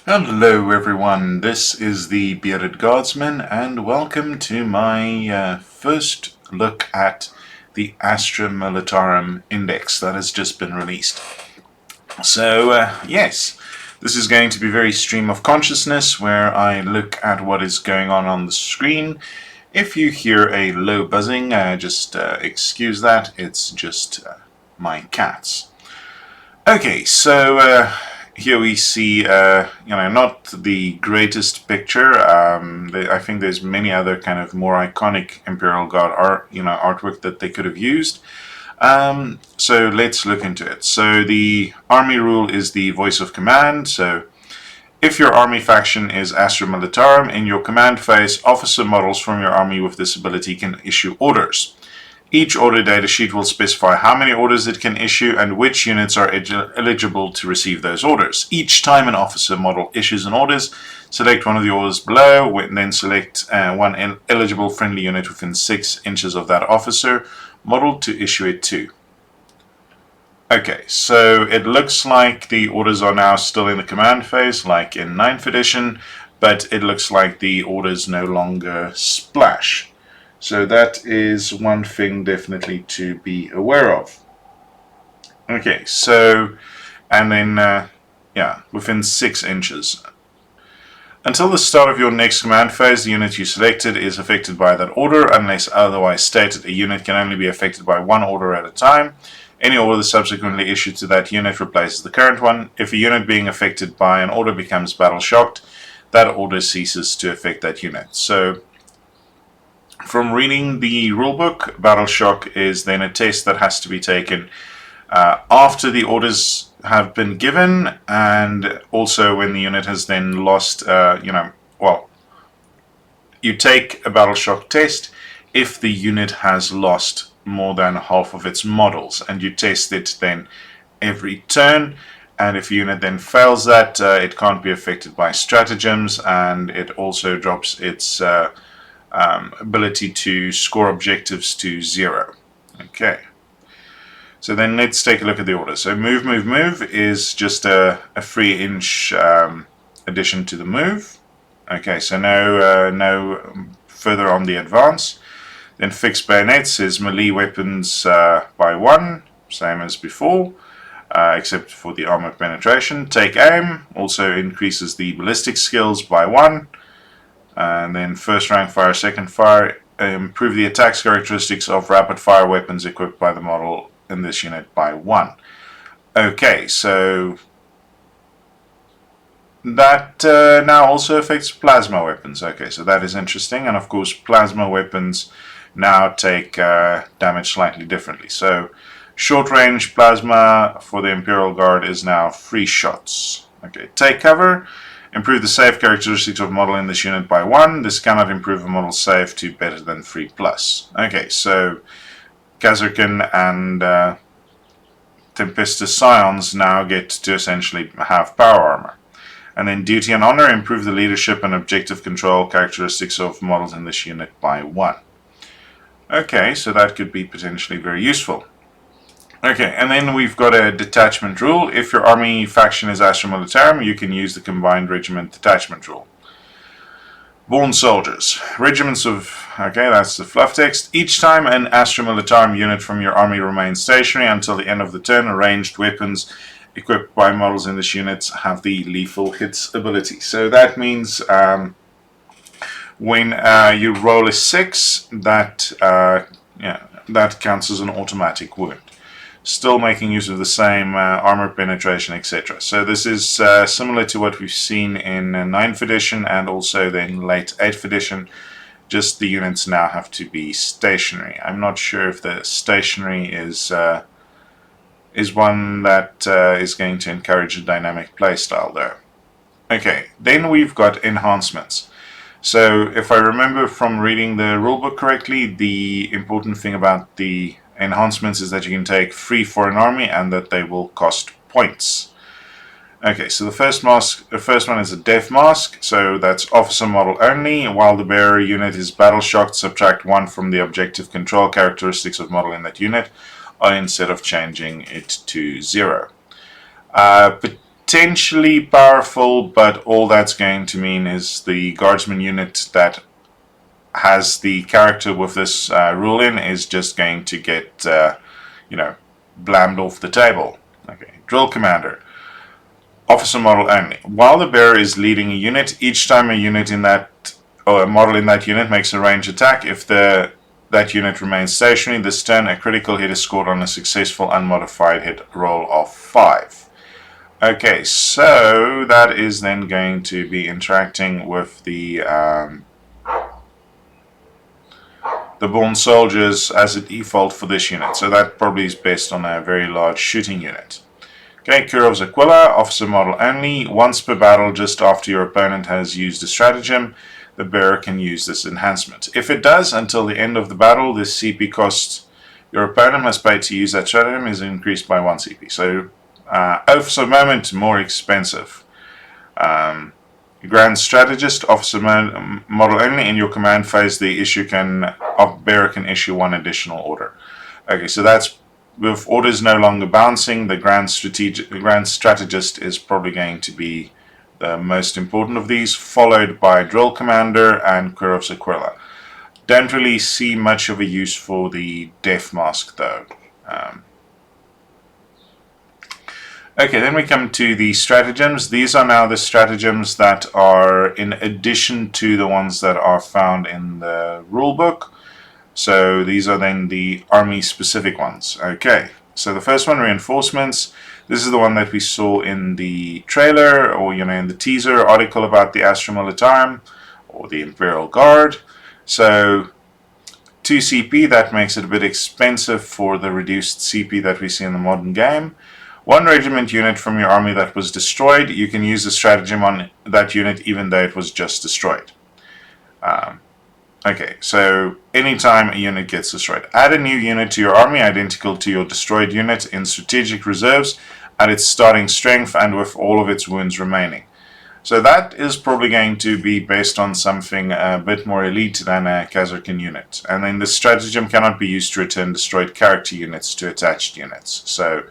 Hello everyone, this is the Bearded Guardsman and welcome to my first look at the Astra Militarum Index that has just been released. So yes, this is going to be very stream of consciousness where I look at what is going on the screen. If you hear a low buzzing, just excuse that, it's just my cats. Okay, so here we see, not the greatest picture. I think there's many other kind of more iconic Imperial Guard artwork that they could have used. So let's look into it. So the army rule is the voice of command. So if your army faction is Astra Militarum, in your command phase, officer models from your army with this ability can issue orders. Each order data sheet will specify how many orders it can issue and which units are eligible to receive those orders. Each time an officer model issues an order, select one of the orders below, then select one eligible friendly unit within 6 inches of that officer model to issue it to. Okay, so it looks like the orders are now still in the command phase, like in 9th edition, but it looks like the orders no longer splash. So that is one thing definitely to be aware of. Okay, so, and then, within 6 inches. Until the start of your next command phase, the unit you selected is affected by that order. Unless otherwise stated, a unit can only be affected by one order at a time. Any order subsequently issued to that unit replaces the current one. If a unit being affected by an order becomes battle shocked, that order ceases to affect that unit. So, from reading the rulebook, Battle Shock is then a test that has to be taken after the orders have been given, and also when the unit has then lost, you take a Battle Shock test if the unit has lost more than half of its models, and you test it then every turn. And if a unit then fails that, it can't be affected by stratagems, and it also drops its ability to score objectives to 0. Okay, so then let's take a look at the order. So move, move, move is just a 3-inch addition to the move. Okay, so no further on the advance. Then fixed bayonets is melee weapons by 1, same as before, except for the armor penetration. Take aim also increases the ballistic skills by 1. And then first rank fire, second fire, improve the attacks characteristics of rapid fire weapons equipped by the model in this unit by 1. Okay, so that now also affects plasma weapons. Okay, so that is interesting, and of course plasma weapons now take damage slightly differently. So short range plasma for the Imperial Guard is now 3 shots. Okay, take cover. Improve the save characteristics of model in this unit by 1. This cannot improve a model save to better than 3+. Okay, so Kazarkan and Tempestus Scions now get to essentially have power armor. And then Duty and Honor improve the leadership and objective control characteristics of models in this unit by 1. Okay, so that could be potentially very useful. Okay, and then we've got a detachment rule. If your army faction is Astra Militarum, you can use the combined regiment detachment rule. Born soldiers. Regiments of... Okay, that's the fluff text. Each time an Astra Militarum unit from your army remains stationary until the end of the turn, ranged weapons equipped by models in this unit have the lethal hits ability. So that means when you roll a 6, that counts as an automatic wound. Still making use of the same armor penetration, etc. So this is similar to what we've seen in 9th edition and also then late 8th edition. Just the units now have to be stationary. I'm not sure if the stationary is one that is going to encourage a dynamic playstyle though. Okay, then we've got enhancements. So if I remember from reading the rulebook correctly, the important thing about the enhancements is that you can take 3 for an army and that they will cost points. Okay, so the first one is a death mask, so that's officer model only. While the bearer unit is battle shocked, subtract 1 from the objective control characteristics of model in that unit, instead of changing it to 0. potentially powerful, but all that's going to mean is the guardsman unit that has the character with this rule in is just going to get, blammed off the table. Okay, drill commander. Officer model only. While the bearer is leading a unit, each time a unit in that, or a model in that unit makes a range attack, if that unit remains stationary, this turn a critical hit is scored on a successful unmodified hit roll of 5. Okay, so that is then going to be interacting with the born soldiers as a default for this unit. So that probably is based on a very large shooting unit. Okay, Kurov's Aquila, officer model only. Once per battle, just after your opponent has used a stratagem, the bearer can use this enhancement. If it does, until the end of the battle, this CP cost your opponent must pay to use that stratagem is increased by 1 CP. So, officer moment, more expensive. Grand Strategist, officer model only. In your command phase, the bearer can issue 1 additional order. Okay, so that's with orders no longer bouncing. The Grand Strategist is probably going to be the most important of these, followed by Drill Commander and Kurov's Aquila. Don't really see much of a use for the Death Mask though. Okay, then we come to the stratagems. These are now the stratagems that are in addition to the ones that are found in the rulebook. So these are then the army specific ones. Okay, so the first one, reinforcements. This is the one that we saw in the trailer, or in the teaser article about the Astra Militarum or the Imperial Guard. So 2 CP, that makes it a bit expensive for the reduced CP that we see in the modern game. 1 regiment unit from your army that was destroyed, you can use the stratagem on that unit even though it was just destroyed. Okay, so anytime a unit gets destroyed, add a new unit to your army identical to your destroyed unit in strategic reserves at its starting strength and with all of its wounds remaining. So that is probably going to be based on something a bit more elite than a Kazarkan unit. And then the stratagem cannot be used to return destroyed character units to attached units. So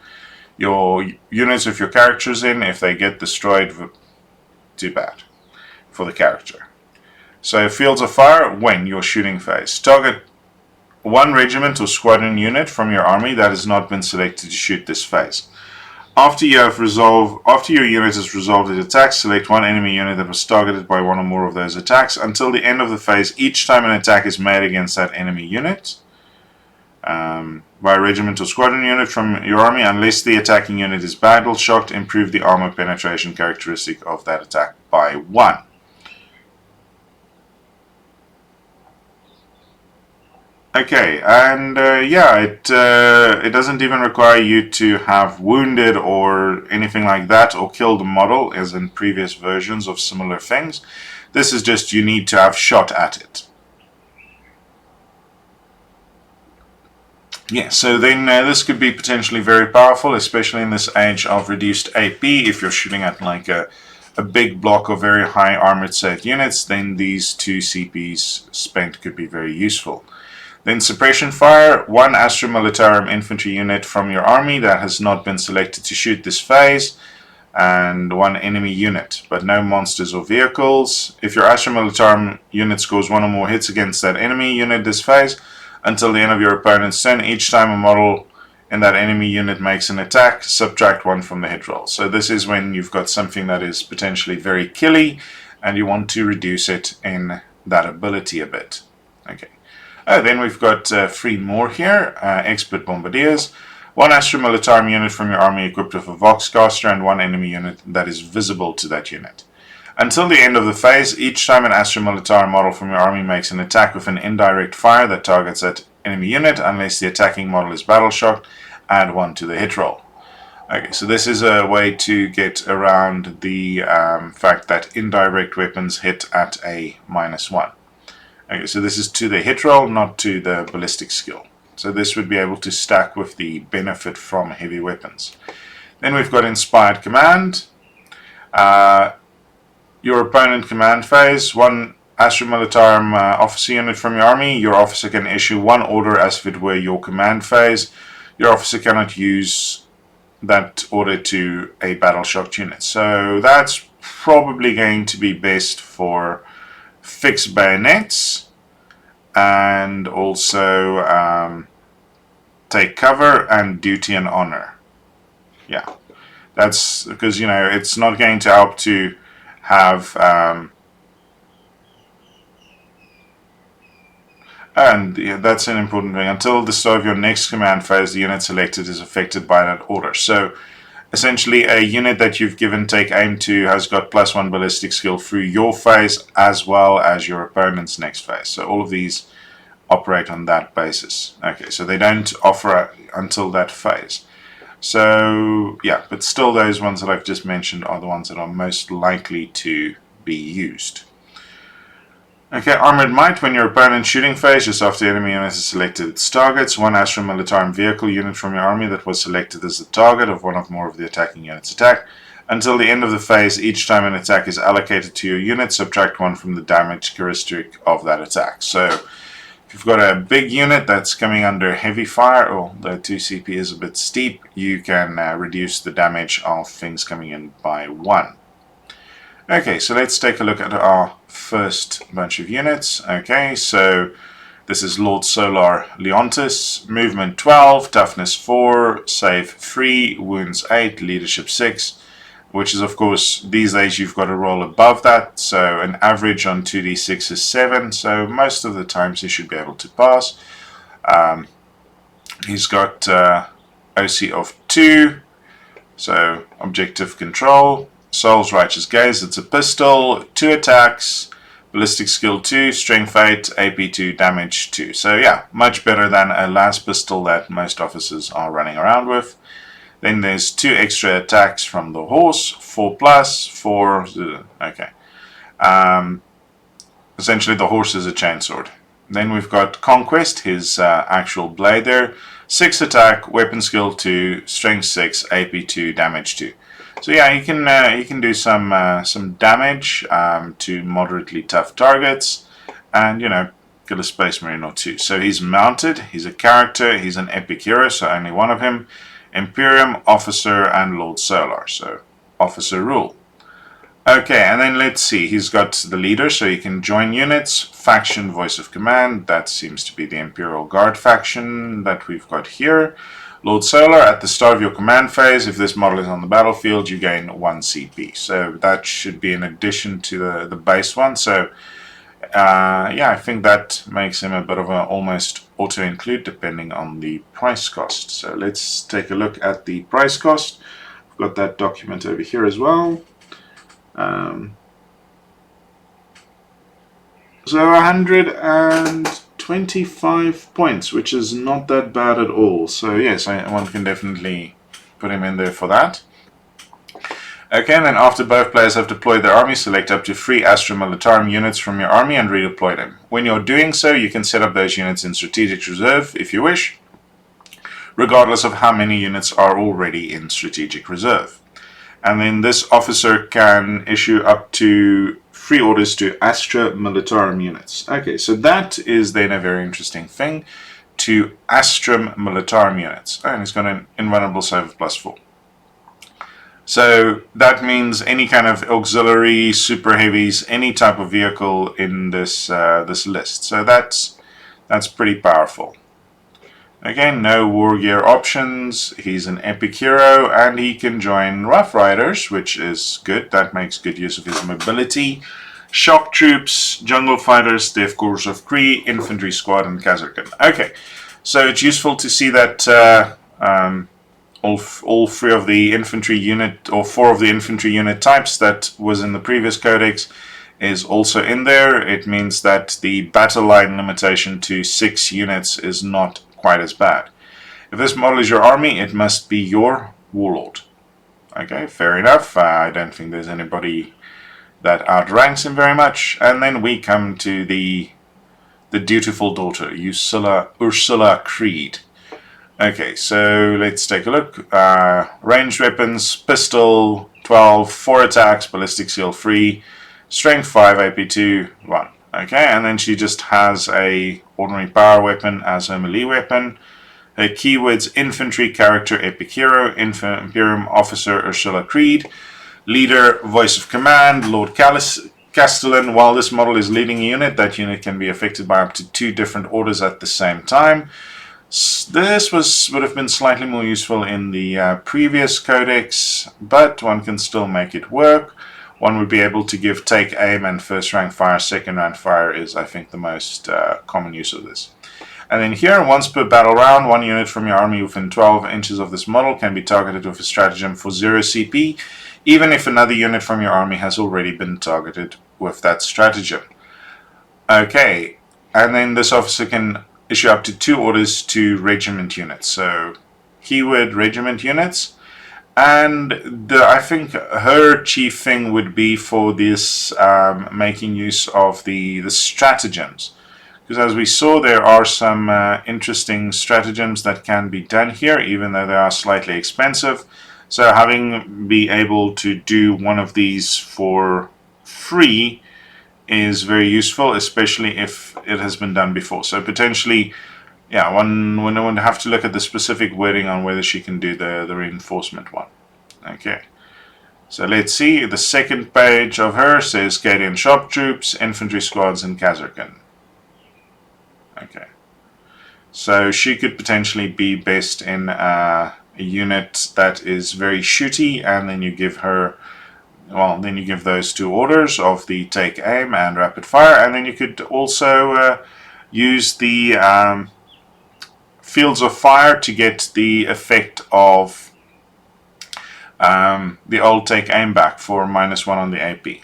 your units with your characters in, if they get destroyed, too bad for the character. So Fields of Fire, when your shooting phase. Target 1 regiment or squadron unit from your army that has not been selected to shoot this phase. After your unit has resolved its attacks, select 1 enemy unit that was targeted by 1 or more of those attacks. Until the end of the phase, each time an attack is made against that enemy unit, by a regiment or squadron unit from your army, unless the attacking unit is battle shocked, improve the armor penetration characteristic of that attack by 1. Okay, and it doesn't even require you to have wounded or anything like that, or killed a model, as in previous versions of similar things. This is just you need to have shot at it. Yeah, so then this could be potentially very powerful, especially in this age of reduced AP. If you're shooting at like a big block of very high armored set units, then these 2 CPs spent could be very useful. Then suppression fire, 1 Astra Militarum infantry unit from your army that has not been selected to shoot this phase, and 1 enemy unit, but no monsters or vehicles. If your Astra Militarum unit scores 1 or more hits against that enemy unit this phase, until the end of your opponent's turn, each time a model in that enemy unit makes an attack, subtract 1 from the hit roll. So this is when you've got something that is potentially very killy, and you want to reduce it in that ability a bit. Okay. Then we've got 3 more here. Expert Bombardiers. 1 Astra Militarum unit from your army equipped with a Voxcaster, and 1 enemy unit that is visible to that unit. Until the end of the phase, each time an Astra Militarum model from your army makes an attack with an indirect fire that targets that enemy unit, unless the attacking model is battle shocked, add 1 to the hit roll. Okay, so this is a way to get around the fact that indirect weapons hit at a -1. Okay, so this is to the hit roll, not to the ballistic skill. So this would be able to stack with the benefit from heavy weapons. Then we've got Inspired Command. Your opponent command phase, 1 Astra Militarum officer unit from your army. Your officer can issue 1 order as if it were your command phase. Your officer cannot use that order to a battle shocked unit. So that's probably going to be best for fixed bayonets and also take cover and duty and honor. Yeah, that's because, you know, it's not going to help to have and yeah, that's an important thing. Until the start of your next command phase, the unit selected is affected by that order. So essentially, a unit that you've given take aim to has got +1 ballistic skill through your phase as well as your opponent's next phase. So all of these operate on that basis. Okay, so they don't offer until that phase. So yeah, but still those ones that I've just mentioned are the ones that are most likely to be used. Okay, Armored Might. When your opponent's shooting phase, just after the enemy unit has selected its targets, one Astra Militarum vehicle unit from your army that was selected as the target of one or more of the attacking unit's attack. Until the end of the phase, each time an attack is allocated to your unit, subtract 1 from the damage characteristic of that attack. So, if you've got a big unit that's coming under heavy fire, although 2 CP is a bit steep, you can reduce the damage of things coming in by 1. Okay, so let's take a look at our first bunch of units. Okay, so this is Lord Solar Leontis, movement 12, toughness 4, save 3, wounds 8, leadership 6, which is, of course, these days you've got to roll above that, so an average on 2d6 is 7, so most of the times he should be able to pass. He's got OC of 2, so objective control. Soul's Righteous Gaze, it's a pistol, 2 attacks, ballistic skill 2, strength 8, AP 2, damage 2. So yeah, much better than a last pistol that most officers are running around with. Then there's 2 extra attacks from the horse, 4 plus, 4, okay. Essentially the horse is a chainsword. Then we've got Conquest, his actual blade there, 6 attack, weapon skill 2, strength 6, AP 2, damage 2. So yeah, he can do some damage to moderately tough targets, and you know, kill a Space Marine or 2. So he's mounted. He's a character. He's an epic hero. So only one of him: Imperium, Officer, and Lord Solar. So Officer rule. Okay, and then let's see. He's got the leader, so he can join units. Faction, voice of command. That seems to be the Imperial Guard faction that we've got here. Lord Solar, at the start of your command phase, if this model is on the battlefield, you gain 1 CP. So that should be in addition to the base one. So yeah, I think that makes him a bit of an almost auto-include depending on the price cost. So let's take a look at the price cost. I've got that document over here as well. So 125 points, which is not that bad at all. So yes, one can definitely put him in there for that. Okay, and then after both players have deployed their army, select up to 3 Astra Militarum units from your army and redeploy them. When you're doing so, you can set up those units in Strategic Reserve if you wish, regardless of how many units are already in Strategic Reserve. And then this officer can issue up to 3 orders to Astra Militarum units. Okay, so that is then a very interesting thing, to Astra Militarum units. Oh, and he's got an invulnerable save of +4. So that means any kind of auxiliary, super heavies, any type of vehicle in this this list. So that's pretty powerful. Again, no war gear options. He's an epic hero, and he can join Rough Riders, which is good. That makes good use of his mobility. Shock Troops, Jungle Fighters, Death Corps of Kree, Infantry Squad, and Kazarkan. Okay, so it's useful to see that all 3 of the infantry unit, or 4 of the infantry unit types that was in the previous codex is also in there. It means that the battle line limitation to 6 units is not quite as bad. If this model is your army, it must be your warlord. Okay, fair enough. I don't think there's anybody that outranks him very much. And then we come to the dutiful daughter, Ursula Creed. Okay, so let's take a look. Ranged weapons, pistol, 12, 4 attacks, ballistic skill 3, strength 5, AP 2, 1. Okay, and then she just has a ordinary power weapon as her melee weapon. Keywords: Infantry Character Epic Hero, Imperium Officer Ursula Creed, Leader Voice of Command Lord Castellan. While this model is leading a unit, that unit can be affected by up to 2 different orders at the same time. This would have been slightly more useful in the previous codex, but one can still make it work. One would be able to give take aim and first rank fire. Second rank fire is, I think, the most common use of this. And then here, once per battle round, 1 unit from your army within 12 inches of this model can be targeted with a stratagem for 0 CP, even if another unit from your army has already been targeted with that stratagem. Okay, and then this officer can issue up to 2 orders to regiment units. So, keyword regiment units. And I think her chief thing would be for this making use of the stratagems. Because as we saw, there are some interesting stratagems that can be done here, even though they are slightly expensive. So having be able to do one of these for free is very useful, especially if it has been done before. So potentially, yeah, one would have to look at the specific wording on whether she can do the reinforcement one. Okay. So let's see, the second page of her says Cadian Shop Troops, Infantry Squads, and Kazarkan. Okay. So she could potentially be best in a unit that is very shooty, and then you give her, well, then you give those 2 orders of the take aim and rapid fire, and then you could also use the fields of fire to get the effect of the old take aim back for -1 on the AP.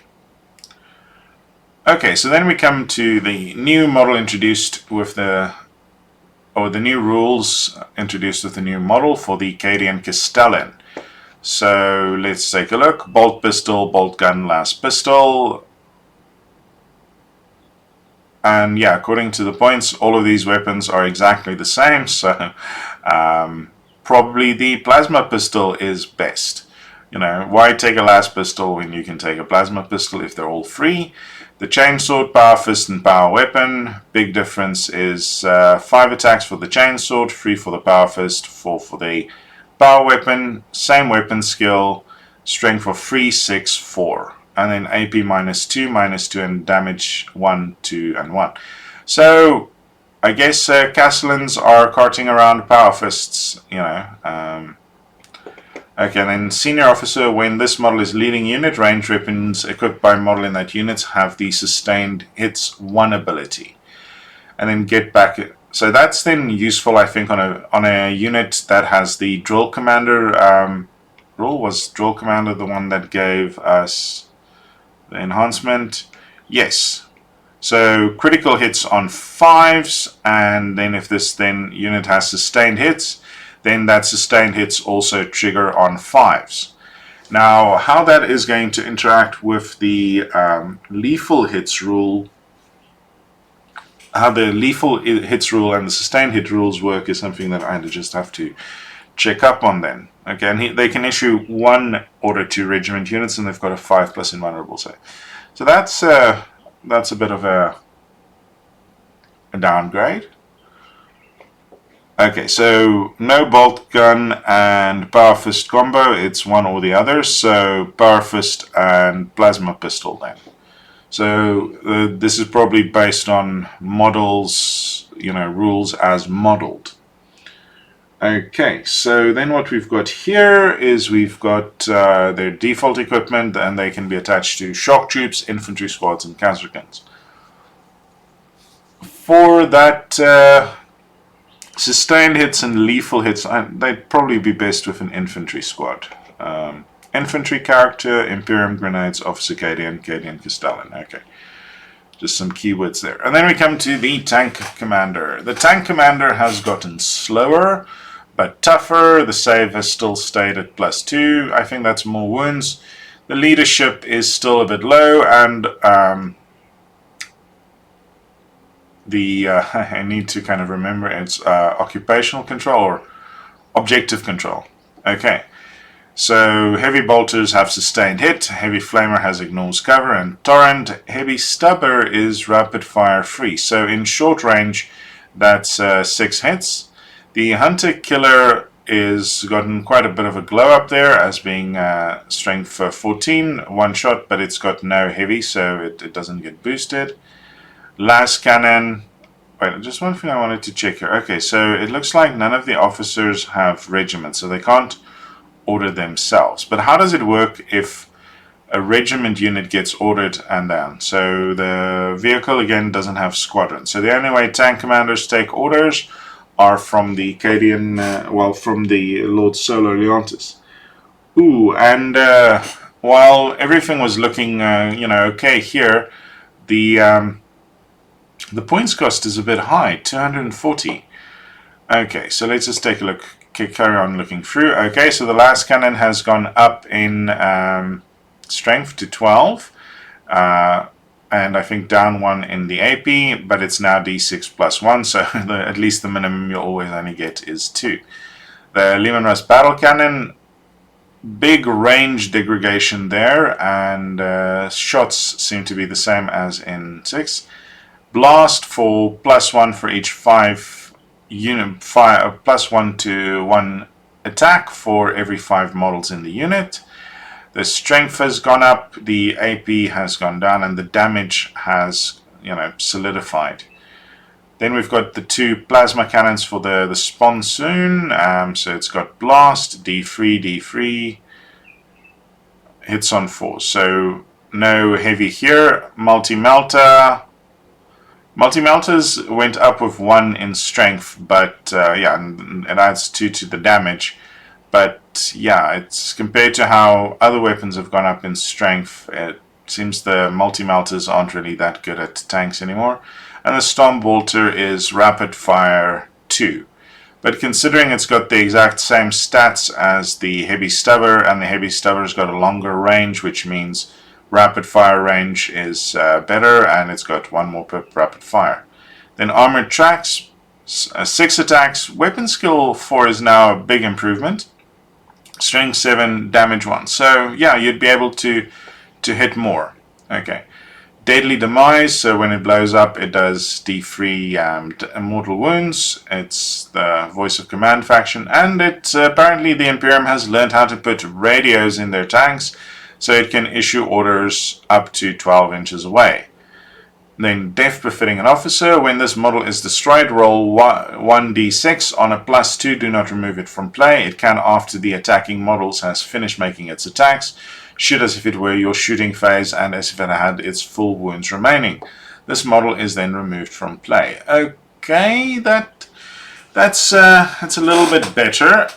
Okay, so then we come to the new model introduced with the new rules introduced with the new model for the Cadian Castellan. So let's take a look. Bolt pistol, bolt gun, las pistol. And yeah, according to the points, all of these weapons are exactly the same, so probably the plasma pistol is best. You know, why take a las pistol when you can take a plasma pistol if they're all free? The chainsword, power fist, and power weapon. Big difference is 5 attacks for the chainsword, 3 for the power fist, 4 for the power weapon. Same weapon skill, strength of 3, 6, 4. And then AP -2, and damage 1, 2, and 1. So, I guess Castellans are carting around power fists, you know. Okay, then senior officer, when this model is leading unit, range weapons equipped by model in that unit have the sustained hits 1 ability. And then get back. So that's then useful, I think, on a unit that has the drill commander rule. Was drill commander the one that gave us the enhancement? Yes. So critical hits on 5s, and then if this then unit has sustained hits, then that sustained hits also trigger on 5s. Now, how that is going to interact with the lethal hits rule, how the lethal hits rule and the sustained hit rules work is something that I just have to check up on then. Okay, and they can issue 1 order to regiment units, and they've got a 5+ invulnerable save. So that's a bit of a downgrade. Okay, so no bolt gun and power fist combo, it's one or the other, so power fist and plasma pistol then. So this is probably based on models, you know, rules as modeled. Okay, so then what we've got here is we've got their default equipment, and they can be attached to shock troops, infantry squads, and Kazarkans. For that sustained hits and lethal hits, they'd probably be best with an infantry squad. Infantry character, Imperium Grenades, Officer Cadian, Cadian Castellan. Okay, just some keywords there. And then we come to the tank commander. The tank commander has gotten slower, but tougher. The save has still stayed at +2. I think that's more wounds. The leadership is still a bit low, and I need to kind of remember it's occupational control or objective control. Okay, so heavy bolters have sustained hit, heavy flamer has ignores cover and torrent, heavy stubber is rapid fire free. So in short range, that's 6 hits. The Hunter Killer is gotten quite a bit of a glow up there as being strength 14, one shot, but it's got no heavy, so it doesn't get boosted. Las Cannon. Wait, just one thing I wanted to check here. Okay, so it looks like none of the officers have regiments, so they can't order themselves. But how does it work if a regiment unit gets ordered and down? So the vehicle again doesn't have squadron. So the only way tank commanders take orders are from the Cadian, from the Lord Solar Leontis. Ooh, and while everything was looking, okay here, the points cost is a bit high, 240. Okay, so let's just take a look, carry on looking through. Okay, so the last cannon has gone up in strength to 12, and I think down one in the AP, but it's now D6 plus 1, so at least the minimum you'll always only get is 2. The Lehman Russ Battle Cannon, big range degradation there, and shots seem to be the same as in 6. Blast for plus 1 for each 5 unit, plus 1 to 1 attack for every 5 models in the unit. The strength has gone up, the AP has gone down, and the damage has, solidified. Then we've got the 2 plasma cannons for the Sponsoon. So it's got blast, D3, D3, hits on 4. So no heavy here. Multi-melter. Multi-melters went up with 1 in strength, but and it adds 2 to the damage. But yeah, it's compared to how other weapons have gone up in strength, it seems the multi-melters aren't really that good at tanks anymore. And the Stormbolter is rapid fire 2. But considering it's got the exact same stats as the Heavy Stubber, and the Heavy Stubber's got a longer range, which means rapid fire range is better, and it's got 1 more per rapid fire. Then Armored Tracks, 6 attacks, weapon skill 4 is now a big improvement. Strength 7, damage 1. So yeah, you'd be able to hit more. Okay. Deadly Demise, so when it blows up it does D3 mortal wounds. It's the Voice of Command faction, and it's apparently the Imperium has learned how to put radios in their tanks, so it can issue orders up to 12 inches away. Then Death Befitting an Officer. When this model is destroyed, roll 1d6 on a +2. Do not remove it from play. It can, after the attacking models has finished making its attacks, shoot as if it were your shooting phase and as if it had its full wounds remaining. This model is then removed from play. Okay, that's a little bit better.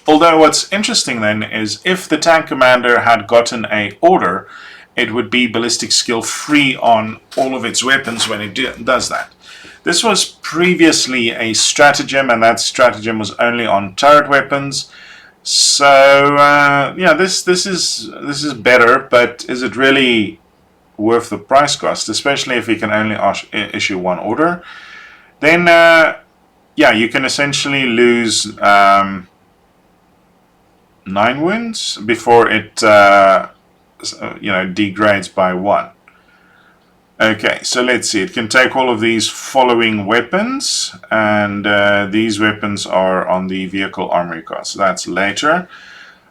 Although what's interesting then is if the tank commander had gotten a order, it would be ballistic skill free on all of its weapons when it does that. This was previously a stratagem, and that stratagem was only on turret weapons. So yeah, this is better, but is it really worth the price cost? Especially if you can only issue 1 order. Then yeah, you can essentially lose 9 wounds before it degrades by 1. Okay, so let's see. It can take all of these following weapons, and these weapons are on the vehicle armory card, so that's later.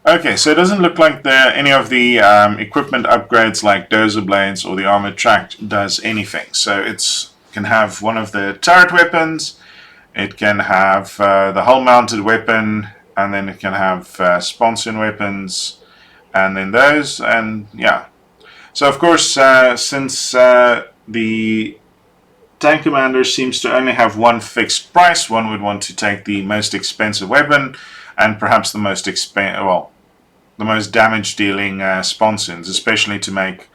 Okay, so it doesn't look like any of the equipment upgrades like dozer blades or the armored track does anything. So it can have one of the turret weapons, it can have the hull mounted weapon, and then it can have sponsoon weapons, and then those, and yeah. So of course, since the tank commander seems to only have 1 fixed price, one would want to take the most expensive weapon, and perhaps the most damage dealing sponsoons, especially to make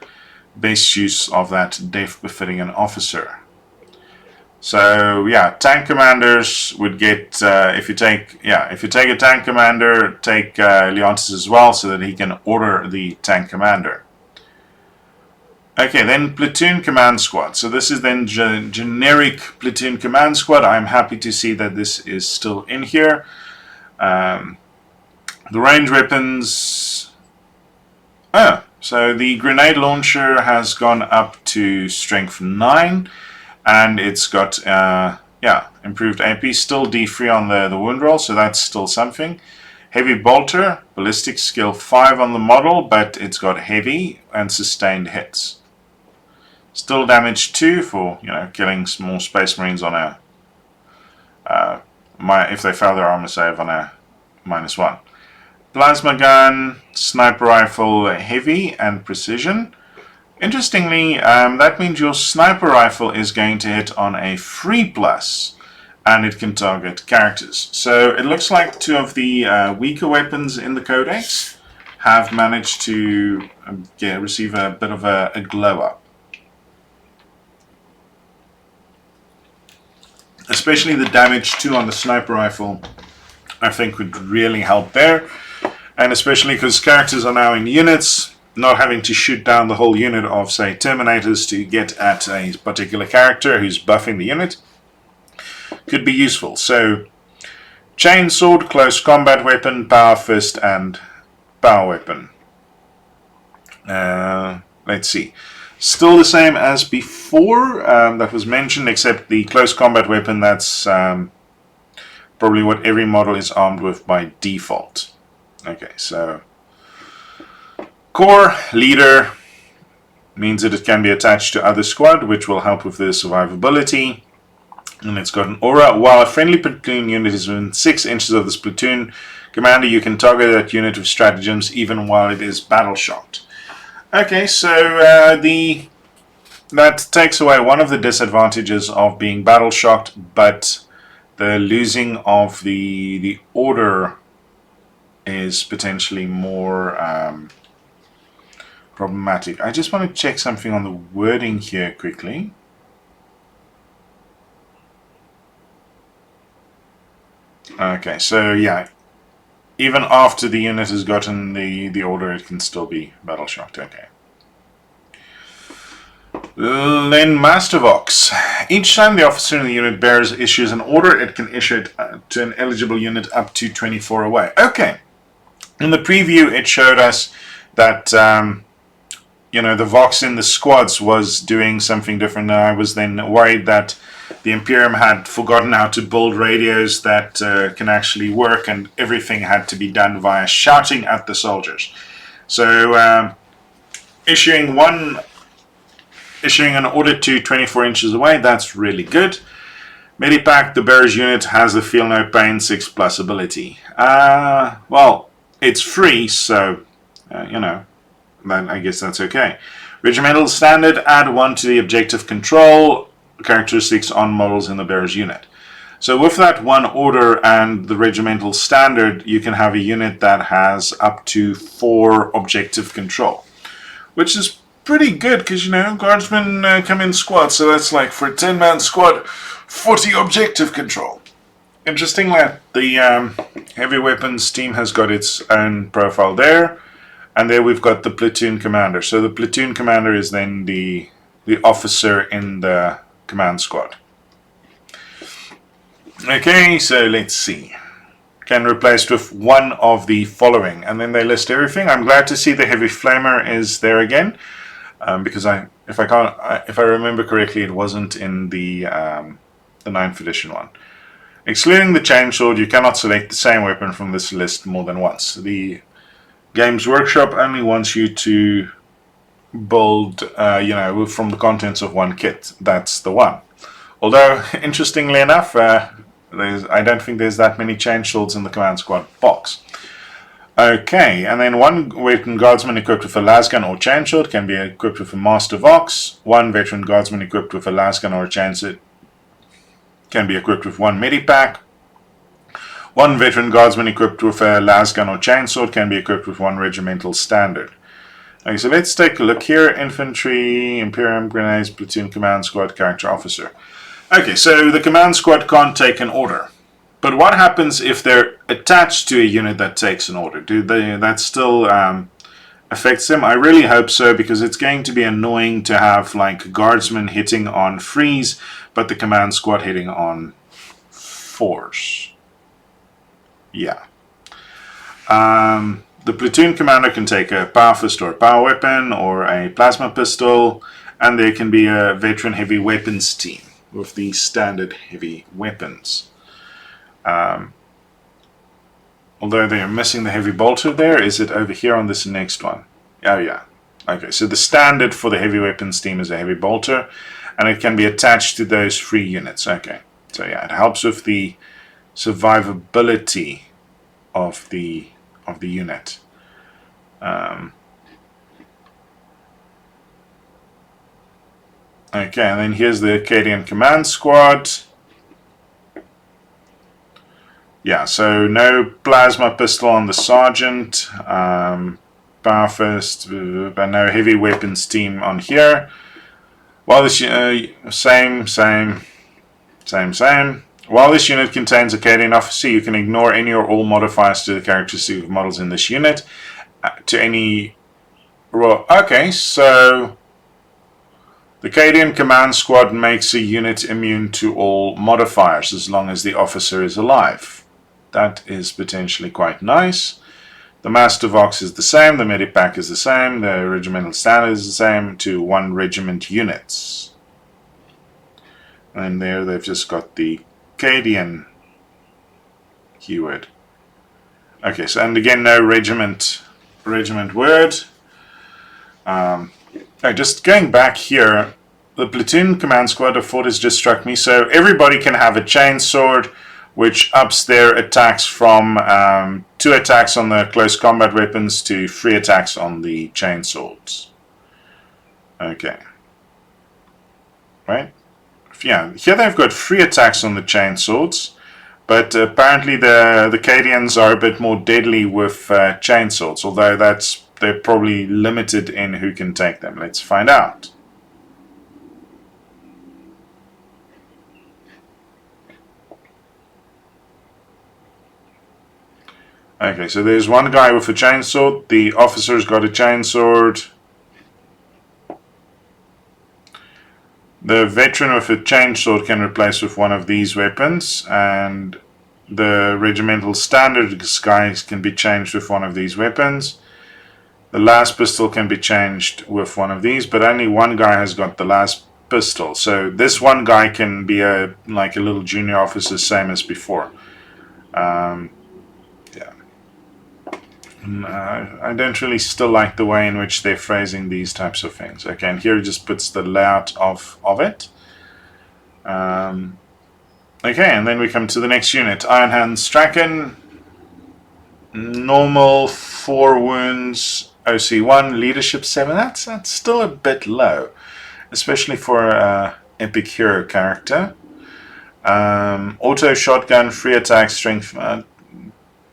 best use of that death befitting an officer. So yeah, tank commanders would get if you take a tank commander, take Leontis as well, so that he can order the tank commander. Okay, then platoon command squad. So this is then generic platoon command squad. I'm happy to see that this is still in here. The range weapons. So the grenade launcher has gone up to strength 9. And it's got Yeah, improved AP, still D3 on the wound roll, so that's still something. Heavy bolter, ballistic skill 5 on the model, but it's got heavy and sustained hits. Still damage 2 for, killing small space marines on a if they fail their armor save on a -1. Plasma gun, sniper rifle, heavy and precision. Interestingly, that means your sniper rifle is going to hit on a 3+, and it can target characters. So it looks like 2 of the weaker weapons in the Codex have managed to receive a bit of a glow up. Especially the damage 2 on the sniper rifle, I think would really help there. And especially because characters are now in units, not having to shoot down the whole unit of, say, Terminators to get at a particular character who's buffing the unit could be useful. So, chain sword, close combat weapon, power fist, and power weapon. Let's see. Still the same as before, that was mentioned, except the close combat weapon, that's probably what every model is armed with by default. Okay, so core leader means that it can be attached to other squad, which will help with the survivability. And it's got an aura. While a friendly platoon unit is within 6 inches of this platoon commander, you can target that unit with stratagems even while it is battle shocked. Okay, so that takes away one of the disadvantages of being battle shocked, but the losing of the order is potentially more problematic. I just want to check something on the wording here quickly. Okay, so yeah, even after the unit has gotten the order, it can still be battle shocked. Okay. Then Master Vox. Each time the officer in the unit bears issues an order, it can issue it to an eligible unit up to 24 away. Okay. In the preview, it showed us that the Vox in the squads was doing something different. I was then worried that the Imperium had forgotten how to build radios that can actually work, and everything had to be done via shouting at the soldiers. So issuing an order to 24 inches away, that's really good. Medipack, the bearer's unit has the Feel No Pain 6+ ability. Well, it's free, so I guess that's okay. Regimental Standard, add 1 to the objective control characteristics on models in the bearer's unit. So with that 1 order and the Regimental Standard, you can have a unit that has up to 4 objective control, which is pretty good because, guardsmen come in squads, so that's like for a 10-man squad, 40 objective control. Interesting that the heavy weapons team has got its own profile there, and there we've got the platoon commander. So the platoon commander is then the officer in the command squad. Okay, so let's see. Can replace with 1 of the following, and then they list everything. I'm glad to see the heavy flamer is there again, because if I remember correctly, it wasn't in the 9th edition one. Excluding the chainsword, you cannot select the same weapon from this list more than once. The Games Workshop only wants you to build, from the contents of 1 kit. That's the one. Although, interestingly enough, I don't think there's that many chainswords in the command squad box. Okay, and then 1 veteran guardsman equipped with a lasgun or chainsword can be equipped with a Master Vox. 1 veteran guardsman equipped with a lasgun or a chainsword can be equipped with 1 medipack. 1 veteran guardsman equipped with a lasgun or chainsword can be equipped with 1 regimental standard. Okay, so let's take a look here. Infantry, Imperium, Grenades, Platoon, Command Squad, Character Officer. Okay, so the command squad can't take an order. But what happens if they're attached to a unit that takes an order? That still affects them? I really hope so, because it's going to be annoying to have like guardsmen hitting on 3s, but the command squad hitting on 4s. Yeah. The platoon commander can take a power fist or a power weapon or a plasma pistol, and there can be a veteran heavy weapons team. with the standard heavy weapons. Although they're missing the heavy bolter there, is it over here on this next one? Oh yeah. Okay, so the standard for the heavy weapons team is a heavy bolter, and it can be attached to those free units. Okay, so yeah, it helps with the survivability of the unit. Okay, and then here's the Acadian Command Squad. Yeah, so no plasma pistol on the Sergeant, Power Fist, but no heavy weapons team on here. While this same. While this unit contains a Acadian officer, you can ignore any or all modifiers to the characteristic of models in this unit. To any... Well, okay, so the Acadian Command Squad makes a unit immune to all modifiers as long as the officer is alive. That is potentially quite nice. The Master Vox is the same, the Medipack is the same, the Regimental Standard is the same to 1 regiment units. And there they've just got the Acadian keyword. Okay, so and again no regiment word. Just going back here, the platoon command squad of Fort has just struck me. So everybody can have a chainsword, which ups their attacks from 2 attacks on the close combat weapons to 3 attacks on the chainswords. Okay. Right? Yeah, here they've got 3 attacks on the chainswords, but apparently the Acadians are a bit more deadly with chainswords, although they're probably limited in who can take them. Let's find out. Okay, so there's one guy with a chainsword. The officer's got a chainsword. The veteran with a chainsword can replace with one of these weapons, and the regimental standard guys can be changed with one of these weapons. The last pistol can be changed with one of these, but only one guy has got the last pistol. So this one guy can be like a little junior officer, same as before. I don't really still like the way in which they're phrasing these types of things. Okay, and here it just puts the layout of it. Okay, and then we come to the next unit. Iron Hand Strachan. Normal 4 wounds, OC1, leadership 7. That's still a bit low, especially for an epic hero character. Auto shotgun, free attack, strength,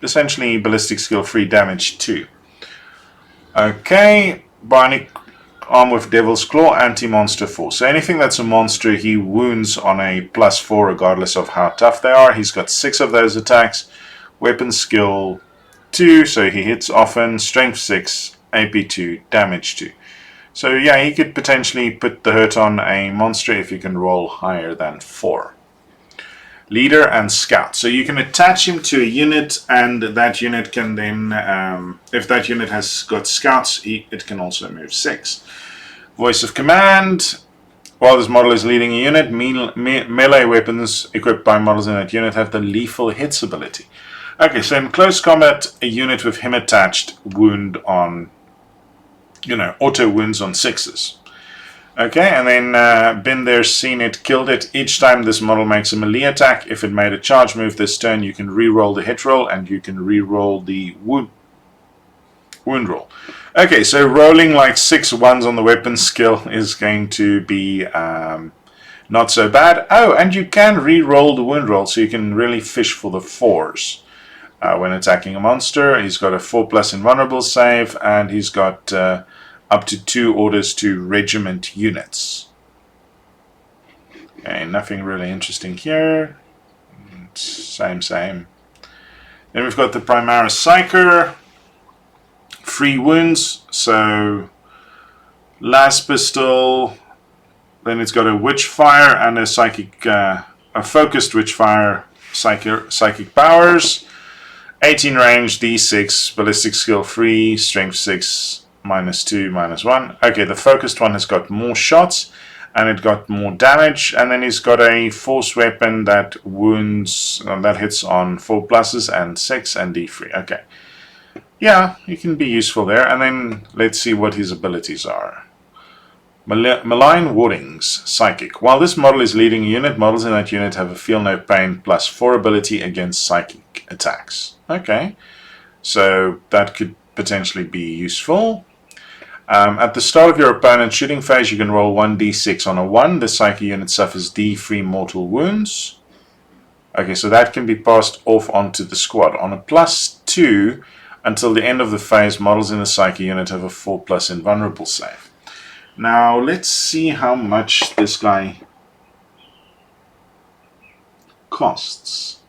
essentially ballistic skill, free damage 2. Okay, bionic arm with Devil's Claw, anti-monster 4. So anything that's a monster, he wounds on a +4 regardless of how tough they are. He's got 6 of those attacks. Weapon skill 2, so he hits often. Strength 6, AP 2, damage 2. So yeah, he could potentially put the hurt on a monster if you can roll higher than 4. Leader and Scout. So you can attach him to a unit, and that unit can then, if that unit has got Scouts, it can also move 6. Voice of Command. While this model is leading a unit, melee weapons equipped by models in that unit have the lethal hits ability. Okay, so in close combat, a unit with him attached wound on, auto wounds on 6s. Okay, and then been there, seen it, killed it. Each time this model makes a melee attack, if it made a charge move this turn, you can re-roll the hit roll, and you can re-roll the wound roll. Okay, so rolling like 6 1s on the weapon skill is going to be not so bad. Oh, and you can re-roll the wound roll, so you can really fish for the 4s. When attacking a monster, he's got a 4+ invulnerable save, and he's got up to 2 orders to regiment units. Okay, nothing really interesting here. Same. Then we've got the Primaris Psyker. 3 wounds, so last pistol. Then it's got a Witchfire and a psychic, a focused Witchfire, psychic powers. 18 range, D6, ballistic skill 3, strength 6, -2, -1. Okay, the focused one has got more shots, and it got more damage. And then he's got a force weapon that wounds, that hits on 4 pluses and 6 and D3. Okay, yeah, he can be useful there. And then let's see what his abilities are. Malign Wardings, Psychic. While this model is leading a unit, models in that unit have a Feel No Pain +4 ability against psychic attacks. Okay, so that could potentially be useful. At the start of your opponent's shooting phase, you can roll 1d6 on a 1. The psychic unit suffers D3 mortal wounds. Okay, so that can be passed off onto the squad. On a +2, until the end of the phase, models in the psychic unit have a 4+ invulnerable save. Now, let's see how much this guy costs.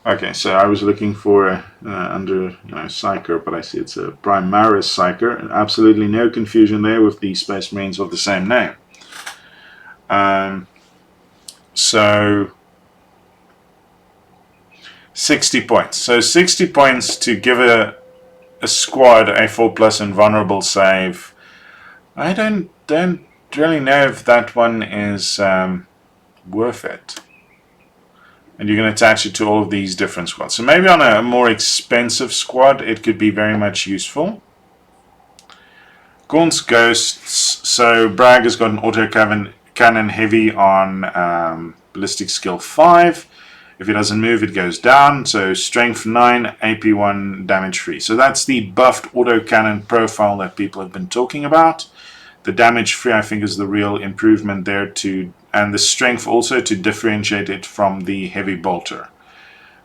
Okay, so I was looking for under Psyker, but I see it's a Primaris Psyker. And absolutely no confusion there with the Space Marines of the same name. So 60 points. So 60 points to give a squad a 4+ invulnerable save. I don't really know if that one is worth it. And you can attach it to all of these different squads. So maybe on a more expensive squad it could be very much useful. Gaunt's Ghosts. So Bragg has got an auto cannon heavy on ballistic skill 5. If it doesn't move, it goes down. So strength 9, AP 1, damage 3. So that's the buffed autocannon profile that people have been talking about. The damage 3, I think, is the real improvement there, and the strength also to differentiate it from the heavy bolter.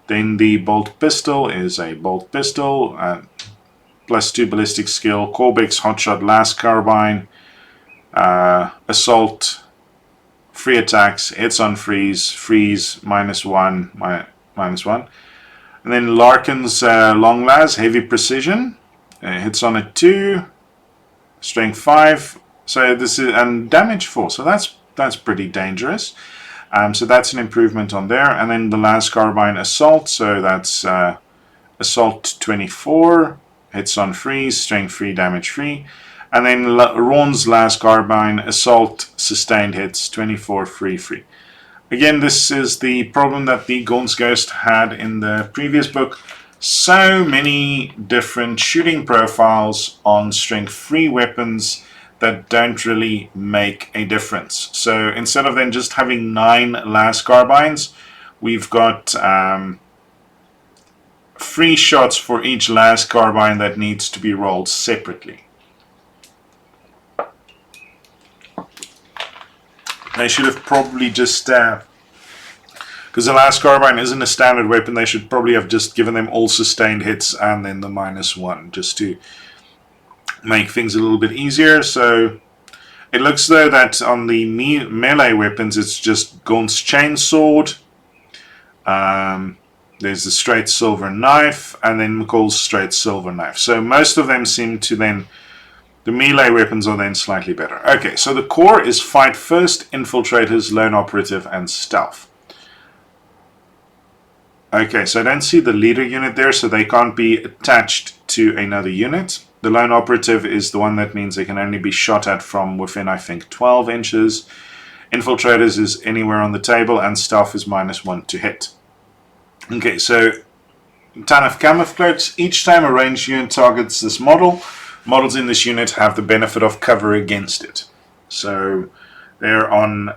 Then the bolt pistol is a bolt pistol, +2 ballistic skill, Corbex hotshot last carbine, assault. Free attacks, hits on freeze, -1, -1. And then Larkin's long las, heavy precision, hits on a 2, strength 5. So this is and damage 4. So that's pretty dangerous. So that's an improvement on there. And then the last carbine assault. So that's assault 24, hits on freeze, strength 3, damage 3. And then Ron's last carbine, assault, sustained hits, 24, free. Again, this is the problem that the Gaunt's Ghost had in the previous book. So many different shooting profiles on strength 3 weapons that don't really make a difference. So instead of then just having 9 last carbines, we've got 3 shots for each last carbine that needs to be rolled separately. They should have probably just, because the last carbine isn't a standard weapon, they should probably have just given them all sustained hits and then the -1, just to make things a little bit easier. So it looks though that on the melee weapons it's just Gaunt's Chainsword, there's the straight silver knife, and then McCall's straight silver knife. So most of them seem to then, the melee weapons are then slightly better. Okay, so the core is Fight First, Infiltrators, Lone Operative, and Stealth. Okay, so I don't see the leader unit there, so they can't be attached to another unit. The Lone Operative is the one that means they can only be shot at from within, I think, 12 inches. Infiltrators is anywhere on the table, and Stealth is -1 to hit. Okay, so ton of camouflage. Each time a ranged unit targets this model, models in this unit have the benefit of cover against it. So they're on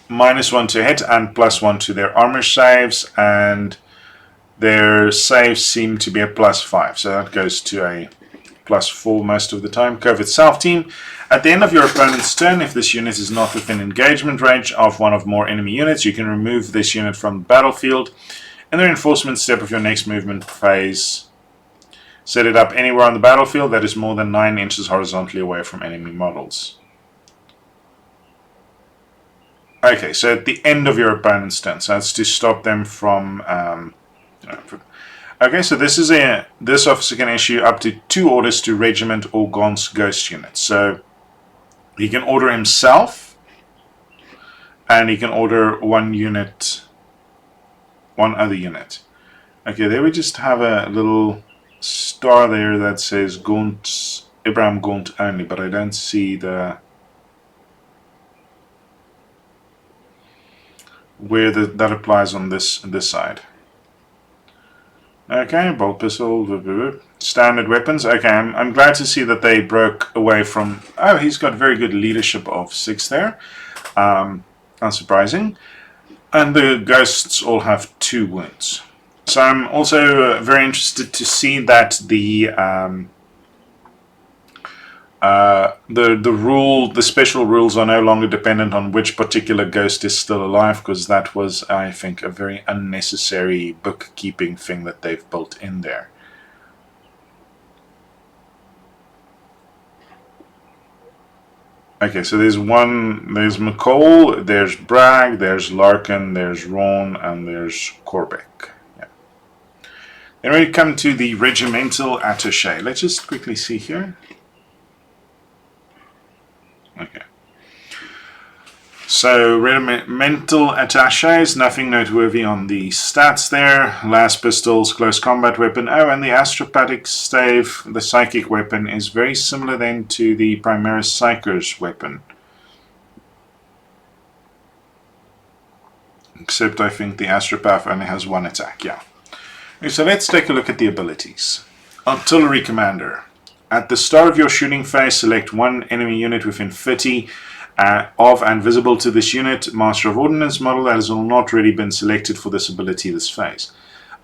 -1 to hit and +1 to their armor saves, and their saves seem to be a +5. So that goes to a +4 most of the time. Covert South team. At the end of your opponent's turn, if this unit is not within engagement range of one of more enemy units, you can remove this unit from the battlefield. In the reinforcement step of your next movement phase, set it up anywhere on the battlefield that is more than 9 inches horizontally away from enemy models. Okay, so at the end of your opponent's turn, so that's to stop them from... okay, so this officer can issue up to 2 orders to regiment or Gaunt's Ghost units. So he can order himself, and he can order one other unit. Okay, there we just have a little star there that says Gaunt, Abraham Gaunt only, but I don't see the where that applies on this side. Okay, bolt pistol, standard weapons. Okay, I'm glad to see that they broke away from. Oh, he's got very good leadership of 6 there. Unsurprising. And the ghosts all have 2 wounds. So I'm also very interested to see that the special rules are no longer dependent on which particular ghost is still alive, because that was, I think, a very unnecessary bookkeeping thing that they've built in there. Okay, so there's McCall, there's Bragg, there's Larkin, there's Ron, and there's Corbeck. Yeah. Then we come to the regimental attaché. Let's just quickly see here. Okay. So regimental attaches, nothing noteworthy on the stats there. Las pistols, close combat weapon. Oh, and the astropathic stave, the psychic weapon, is very similar then to the Primaris Psyker's weapon. Except I think the astropath only has 1 attack, yeah. Okay, so let's take a look at the abilities. Artillery Commander. At the start of your shooting phase, select 1 enemy unit within 30 of and visible to this unit, Master of Ordnance model that has not already been selected for this ability this phase.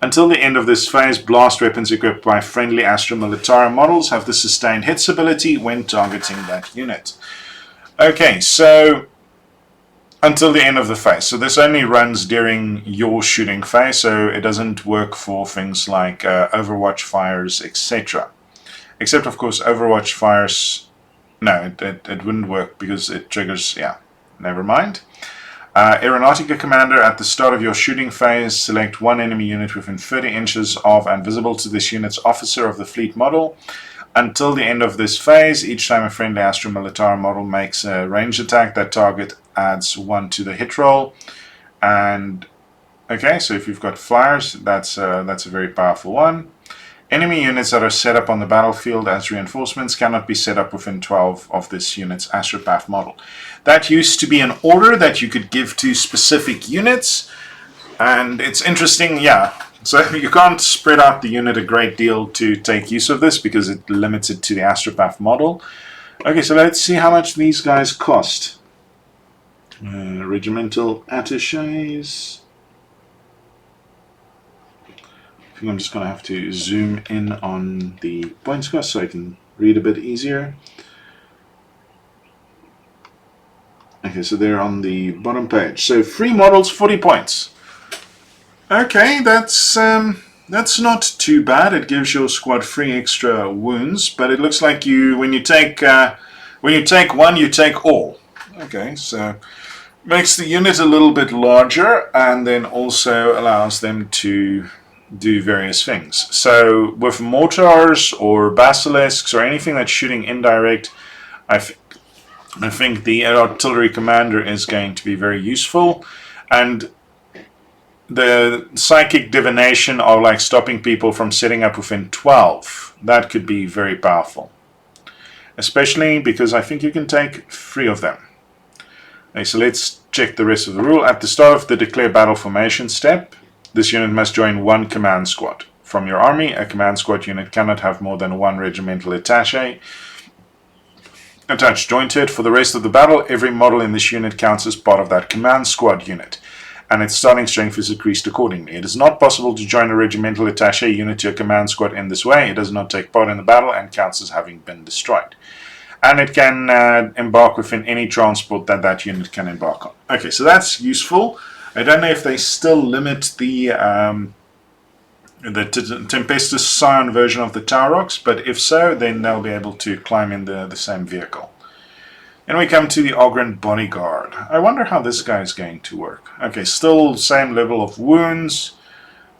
Until the end of this phase, blast weapons equipped by friendly Astra Militarum models have the sustained hits ability when targeting that unit. Okay, so until the end of the phase. So this only runs during your shooting phase, so it doesn't work for things like Overwatch fires, etc. Except, of course, Overwatch fires. No, it wouldn't work because it triggers, yeah, never mind. Aeronautica Commander, at the start of your shooting phase, select 1 enemy unit within 30 inches of and visible to this unit's officer of the fleet model. Until the end of this phase, each time a friendly Astra Militarum model makes a ranged attack, that target adds 1 to the hit roll. And, okay, so if you've got flyers, that's a very powerful one. Enemy units that are set up on the battlefield as reinforcements cannot be set up within 12 of this unit's astropath model. That used to be an order that you could give to specific units, and it's interesting, yeah. So you can't spread out the unit a great deal to take use of this because it limits it to the astropath model. Okay, so let's see how much these guys cost. Regimental attaches. I'm just going to have to zoom in on the points cost so I can read a bit easier. Okay, so they're on the bottom page. So 3 models, 40 points. Okay, that's not too bad. It gives your squad 3 extra wounds, but it looks like when you take 1, you take all. Okay, so makes the unit a little bit larger, and then also allows them to do various things. So with mortars or basilisks or anything that's shooting indirect, I think the artillery commander is going to be very useful. And the psychic divination of like stopping people from setting up within 12, that could be very powerful. Especially because I think you can take 3 of them. Okay, so let's check the rest of the rule. At the start of the declare battle formation step, this unit must join 1 command squad. From your army, a command squad unit cannot have more than 1 regimental attaché attached joined to it. For the rest of the battle, every model in this unit counts as part of that command squad unit, and its starting strength is increased accordingly. It is not possible to join a regimental attaché unit to a command squad in this way. It does not take part in the battle and counts as having been destroyed. And it can embark within any transport that unit can embark on. Okay, so that's useful. I don't know if they still limit the Tempestus Scion version of the Taurox, but if so, then they'll be able to climb in the same vehicle. And we come to the Ogryn Bodyguard. I wonder how this guy is going to work. Okay, still same level of wounds.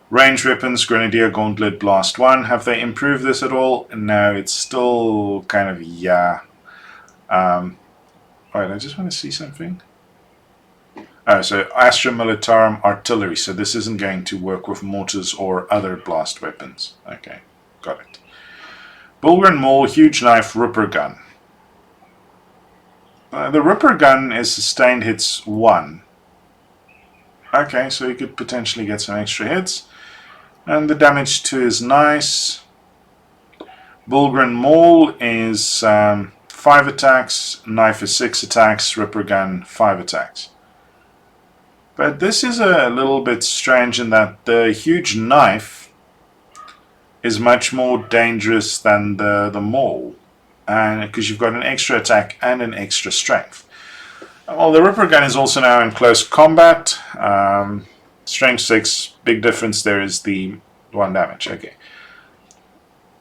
Range weapons, Grenadier, Gauntlet, Blast 1. Have they improved this at all? No, it's still kind of, yeah. Alright, I just want to see something. Oh, so Astra Militarum Artillery. So this isn't going to work with mortars or other blast weapons. Okay. got it. Bulgren Maul, Huge Knife, Ripper Gun. The Ripper Gun is sustained hits 1. Okay, so you could potentially get some extra hits. And the damage 2 is nice. Bulgren Maul is 5 attacks, Knife is 6 attacks, Ripper Gun 5 attacks. But this is a little bit strange in that the Huge Knife is much more dangerous than the Maul, and because you've got an extra attack and an extra strength. Well, the Ripper Gun is also now in close combat. Strength 6, big difference there is the 1 damage. Okay.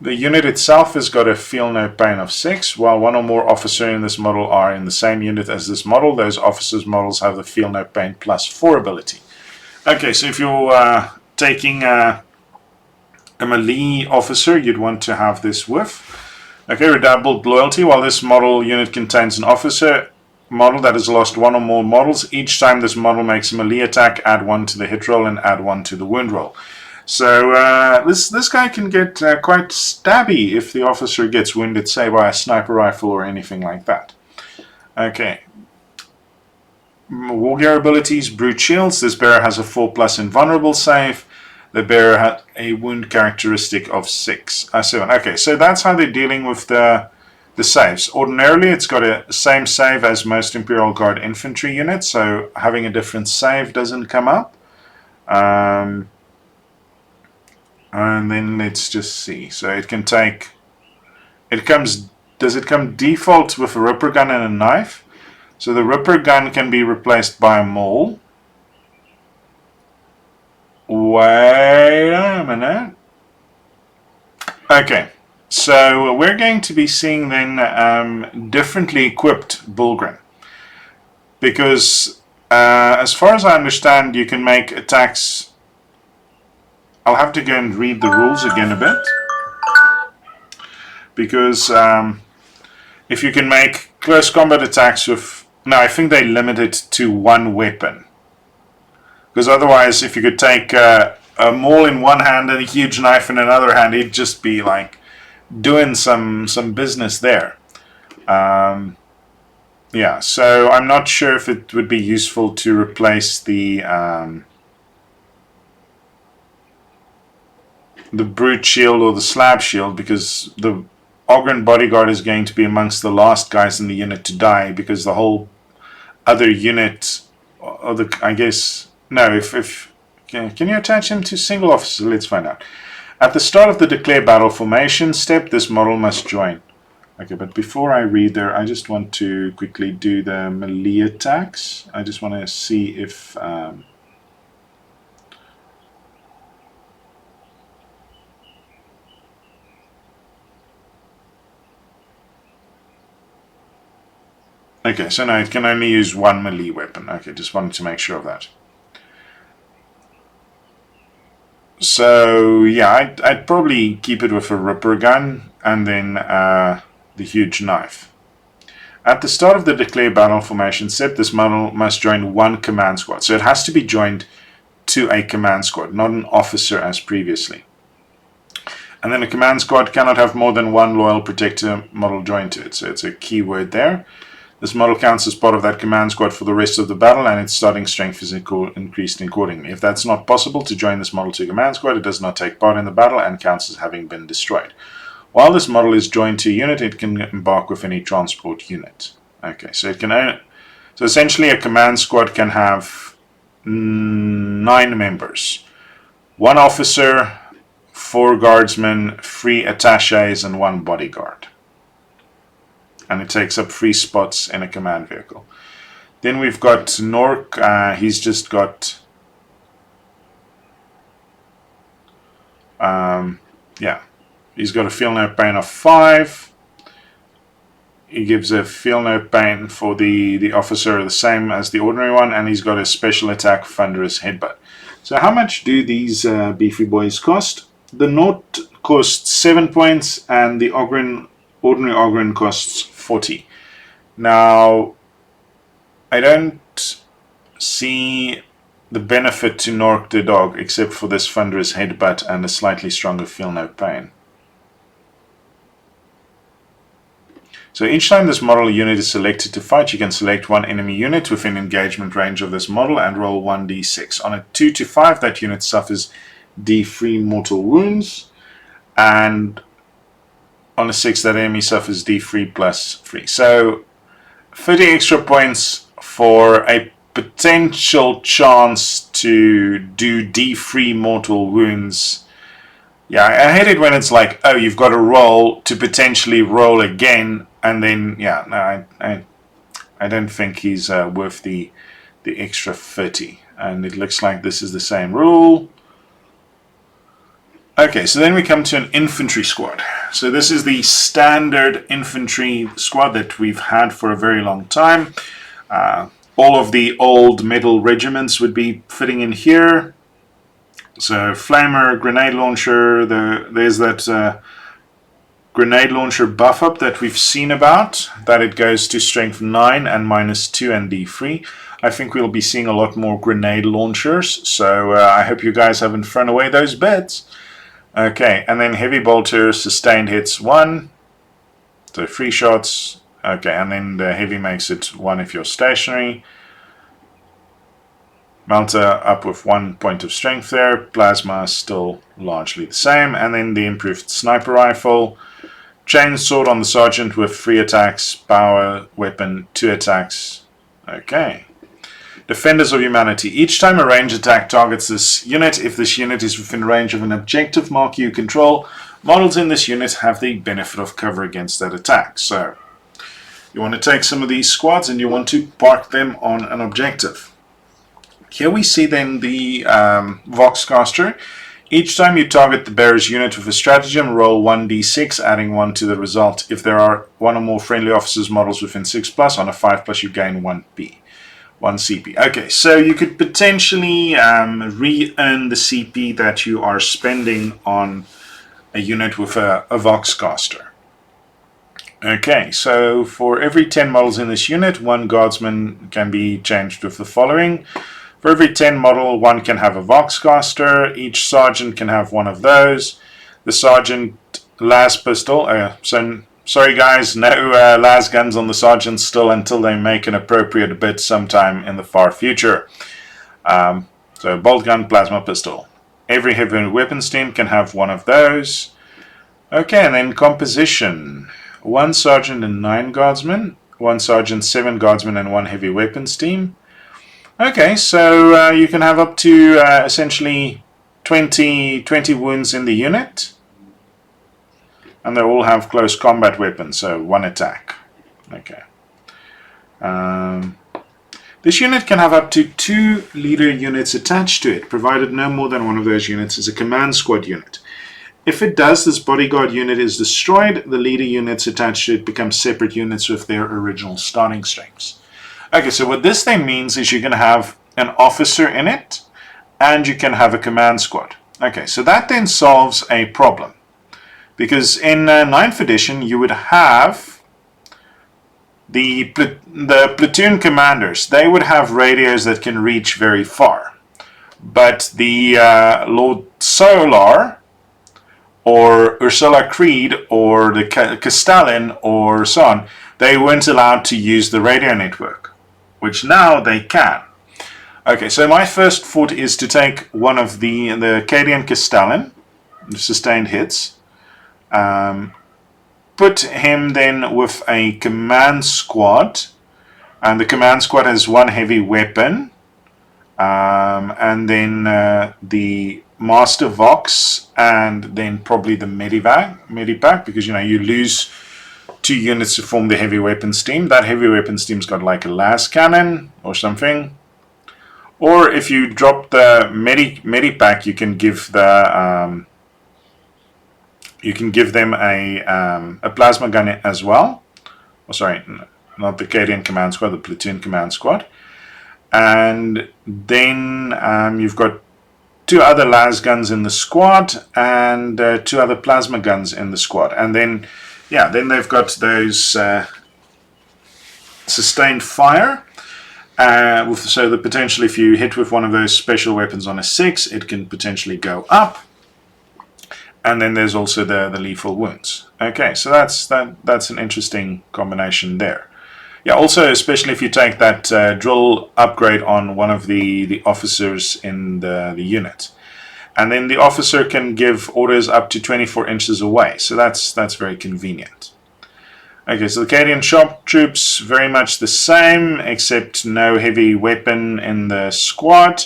The unit itself has got a Feel No Pain of 6. While one or more officers in this model are in the same unit as this model, those officers' models have the Feel No Pain plus 4 ability. Okay, so if you're taking a melee officer, you'd want to have this with. Okay, Redoubled Loyalty. While this model unit contains an officer model that has lost 1 or more models, each time this model makes a melee attack, add 1 to the hit roll and add 1 to the wound roll. So this guy can get quite stabby if the officer gets wounded, say, by a sniper rifle or anything like that. Okay. War Gear abilities, Brute Shields. This bearer has a 4+ invulnerable save. The bearer had a wound characteristic of 7. Okay, so that's how they're dealing with the saves. Ordinarily, it's got a same save as most Imperial Guard infantry units, so having a different save doesn't come up. And then let's just see. So it can take. Does it come default with a Ripper Gun and a Knife? So the Ripper Gun can be replaced by a Maul. Wait a minute. Okay, so we're going to be seeing then differently equipped Bulgren. Because as far as I understand, you can make attacks. I'll have to go and read the rules again a bit. Because if you can make close combat attacks with... No, I think they limit it to 1 weapon. Because otherwise, if you could take a Maul in one hand and a Huge Knife in another hand, it'd just be like doing some business there. Yeah, so I'm not sure if it would be useful to replace the Brute Shield or the Slab Shield, because the Ogryn Bodyguard is going to be amongst the last guys in the unit to die, because the whole other unit, or the, I guess, no, if can you attach him to single officer? Let's find out. At the start of the declare battle formation step, this model must join. Okay, but before I read there, I just want to quickly do the melee attacks. I just want to see if... Okay, so now it can only use 1 melee weapon. Okay, just wanted to make sure of that. So, yeah, I'd probably keep it with a Ripper Gun and then the Huge Knife. At the start of the declare battle formation step, this model must join 1 command squad. So it has to be joined to a command squad, not an officer as previously. And then a command squad cannot have more than 1 loyal protector model joined to it. So it's a key word there. This model counts as part of that command squad for the rest of the battle, and its starting strength is increased accordingly. If that's not possible to join this model to a command squad, it does not take part in the battle and counts as having been destroyed. While this model is joined to a unit, it can embark with any transport unit. Okay, so it can so essentially a command squad can have 9 members. 1 officer, 4 guardsmen, 3 attachés, and 1 bodyguard. And it takes up 3 spots in a command vehicle. Then we've got Nork. He's just got... yeah. He's got a Feel No Pain of 5. He gives a Feel No Pain for the officer, the same as the ordinary one. And he's got a special attack, Thunderous Headbutt. So how much do these beefy boys cost? The Nort costs 7 points, and the ordinary Ogryn costs 40. Now, I don't see the benefit to Nork the dog except for this Thunderous Headbutt and a slightly stronger Feel No Pain. So each time this model unit is selected to fight, you can select one enemy unit within engagement range of this model and roll 1d6. On a 2 to 5, that unit suffers d3 mortal wounds, and on a 6, that enemy suffers d3 plus 3. So 30 extra points for a potential chance to do d3 mortal wounds. Yeah, I hate it when it's like, oh, you've got to roll to potentially roll again, and then, yeah, no, I don't think he's worth the extra 30. And it looks like this is the same rule. Okay, so then we come to an infantry squad. So this is the standard infantry squad that we've had for a very long time. All of the old medal regiments would be fitting in here. So flamer, grenade launcher, there's that grenade launcher buff up that we've seen about, that it goes to strength 9 and -2 and d3. I think we'll be seeing a lot more grenade launchers, so I hope you guys haven't thrown away those bets. Okay, and then heavy bolter, sustained hits 1, so 3 shots. Okay, and then the heavy makes it 1 if you're stationary. Melter up with 1 point of strength there. Plasma still largely the same. And then the improved sniper rifle. Chain sword on the sergeant with 3 attacks. Power weapon 2 attacks. Okay. Defenders of Humanity. Each time a range attack targets this unit, if this unit is within range of an objective mark you control, models in this unit have the benefit of cover against that attack. So you want to take some of these squads and you want to park them on an objective. Here we see then the Voxcaster. Each time you target the bearer's unit with a stratagem, roll 1d6, adding 1 to the result. If there are 1 or more friendly officers models within 6+, on a 5+, you gain 1 CP. Okay, so you could potentially re-earn the CP that you are spending on a unit with a Voxcaster. Okay, so for every 10 models in this unit, 1 guardsman can be changed with the following. For every 10 model, 1 can have a Voxcaster. Each sergeant can have 1 of those. The sergeant las pistol. Sorry guys, no las guns on the sergeant still until they make an appropriate bid sometime in the far future. So bolt gun, plasma pistol. Every heavy weapons team can have 1 of those. Okay, and then composition. 1 sergeant and 9 guardsmen. 1 sergeant, 7 guardsmen, and 1 heavy weapons team. Okay, so you can have up to essentially 20 wounds in the unit. And they all have close combat weapons, so 1 attack. Okay. This unit can have up to 2 leader units attached to it, provided no more than one of those units is a command squad unit. If it does, this bodyguard unit is destroyed. The leader units attached to it become separate units with their original starting strengths. Okay, so what this then means is you can have an officer in it, and you can have a command squad. Okay, so that then solves a problem. Because in 9th edition, you would have the platoon commanders. They would have radios that can reach very far. But the Lord Solar, or Ursula Creed, or the Castellan, or so on, they weren't allowed to use the radio network, which now they can. Okay, so my first thought is to take one of the Cadian Castellan, sustained hits, put him then with a command squad, and the command squad has 1 heavy weapon, and then the Master Vox, and then probably the Medipack, because you lose 2 units to form the heavy weapons team. That heavy weapons team's got like a las cannon or something. Or if you drop the Medipack, you can give the them a plasma gun as well. Oh, sorry, not the Cadian command squad, the platoon command squad. And then you've got 2 other las guns in the squad, and 2 other plasma guns in the squad. And then, yeah, then they've got those sustained fire. So the potential, if you hit with one of those special weapons on a 6, it can potentially go up. And then there's also the lethal wounds. Okay, so that's an interesting combination there. Yeah, also especially if you take that drill upgrade on one of the officers in the unit. And then the officer can give orders up to 24 inches away. So that's very convenient. Okay, so the Cadian shock troops, very much the same, except no heavy weapon in the squad,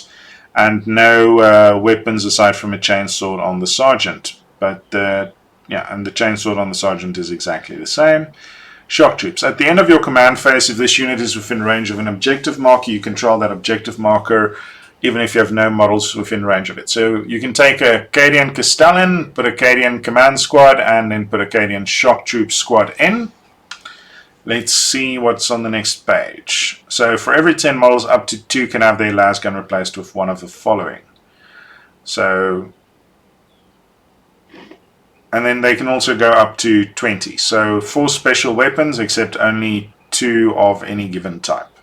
and no weapons aside from a chainsword on the sergeant. But yeah, and the chainsword on the sergeant is exactly the same. Shock troops. At the end of your command phase, if this unit is within range of an objective marker, you control that objective marker, even if you have no models within range of it. So you can take a Cadian Castellan, put a Cadian command squad, and then put a Cadian shock troop squad in. Let's see what's on the next page. So for every 10 models, up to 2 can have their las gun replaced with one of the following. So, and then they can also go up to 20. So 4 special weapons, except only 2 of any given type.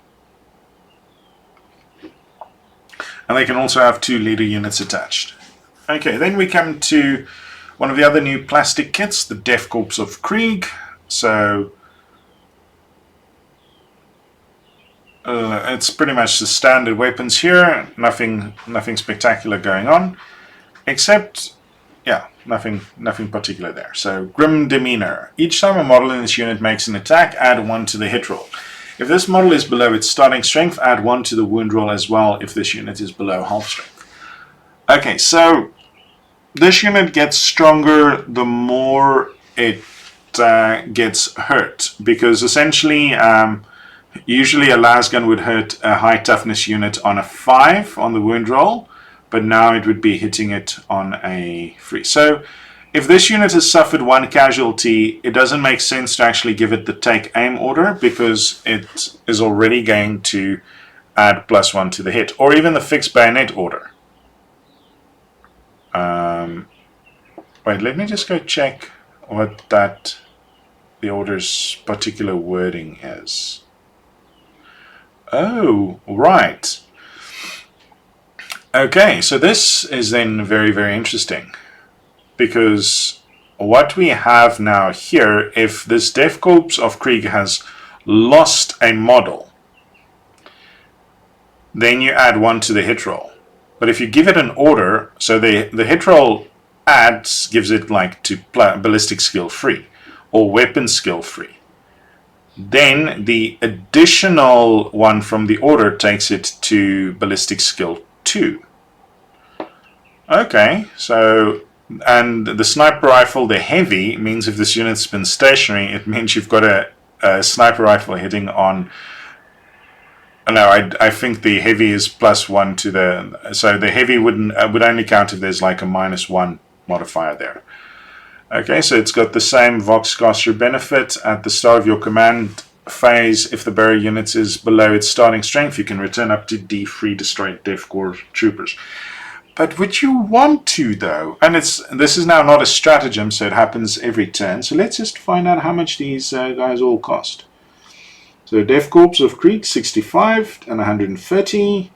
And they can also have 2 leader units attached. Okay, then we come to one of the other new plastic kits, the Death Corps of Krieg. So it's pretty much the standard weapons here. Nothing spectacular going on, except yeah, nothing particular there. So grim demeanor. Each time a model in this unit makes an attack, add 1 to the hit roll. If this model is below its starting strength, add 1 to the wound roll as well if this unit is below half strength. Okay, so this unit gets stronger the more it gets hurt, because essentially usually a lasgun would hurt a high toughness unit on a 5 on the wound roll, but now it would be hitting it on a 3. So if this unit has suffered 1 casualty, it doesn't make sense to actually give it the take aim order, because it is already going to add +1 to the hit, or even the fixed bayonet order. Wait, let me just go check what the order's particular wording is. Oh, right. Okay, so this is then very, very interesting, because what we have now here, if this Death Corps of Krieg has lost a model, then you add 1 to the hit roll. But if you give it an order, so the hit roll gives it like to ballistic skill 3 or weapon skill 3. Then the additional 1 from the order takes it to ballistic skill 2. Okay, so, and the sniper rifle, the heavy, means if this unit's been stationary, it means you've got a sniper rifle hitting on. No, I think the heavy is +1 to the. So the heavy would only count if there's like a -1 modifier there. Okay, so it's got the same Voxcaster benefit. At the start of your command phase, if the barrier unit is below its starting strength, you can return up to D3 destroyed Death Corps troopers. But would you want to, though? And this is now not a stratagem, so it happens every turn. So let's just find out how much these guys all cost. So Death Corps of Krieg, 65 and 130.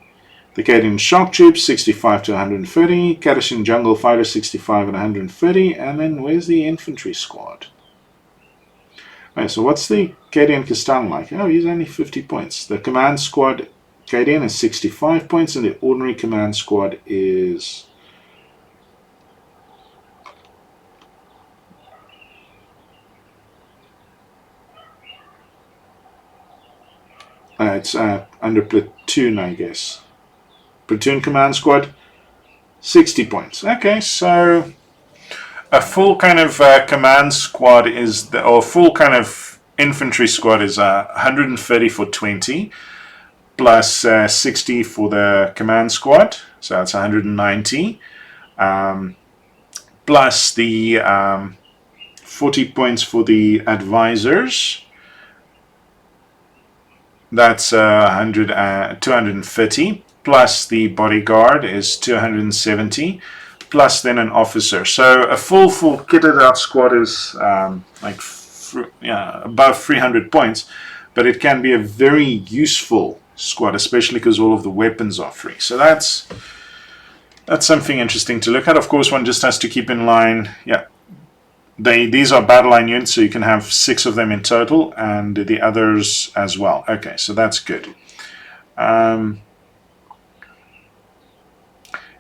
The Cadian Shock Troops, 65 to 130. Cadison Jungle Fighter, 65 and 130. And then where's the Infantry Squad? Right, so what's the Cadian Castellan like? Oh, he's only 50 points. The Command Squad Cadian is 65 points, and the Ordinary Command Squad is... it's under Platoon, I guess. Platoon Command Squad, 60 points. Okay, so a full kind of command squad is, or full kind of infantry squad is 130 for 20, plus 60 for the command squad, so that's 190, plus the 40 points for the advisors. That's 230, plus the bodyguard is 270, plus then an officer. So a full kitted out squad is above 300 points, but it can be a very useful squad, especially because all of the weapons are free. So that's that's something interesting to look at. Of course, one just has to keep in line, yeah, these are battle line units, so you can have 6 of them in total, and the others as well. Okay, so that's good.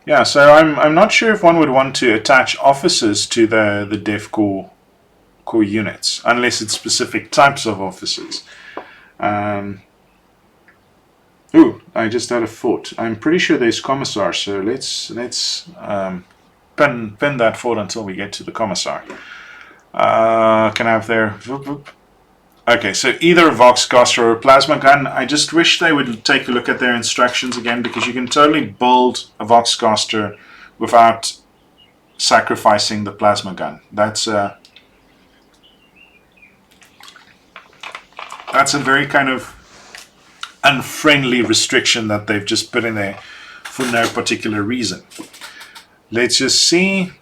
Yeah, so I'm not sure if one would want to attach officers to the Def core units, unless it's specific types of officers. Ooh, I just had a thought. I'm pretty sure there's commissar, so let's pin that thought until we get to the commissar. Can I have their... Okay, so either a Voxcaster or a plasma gun. I just wish they would take a look at their instructions again, because you can totally build a Voxcaster without sacrificing the plasma gun. That's a very kind of unfriendly restriction that they've just put in there for no particular reason. Let's just see.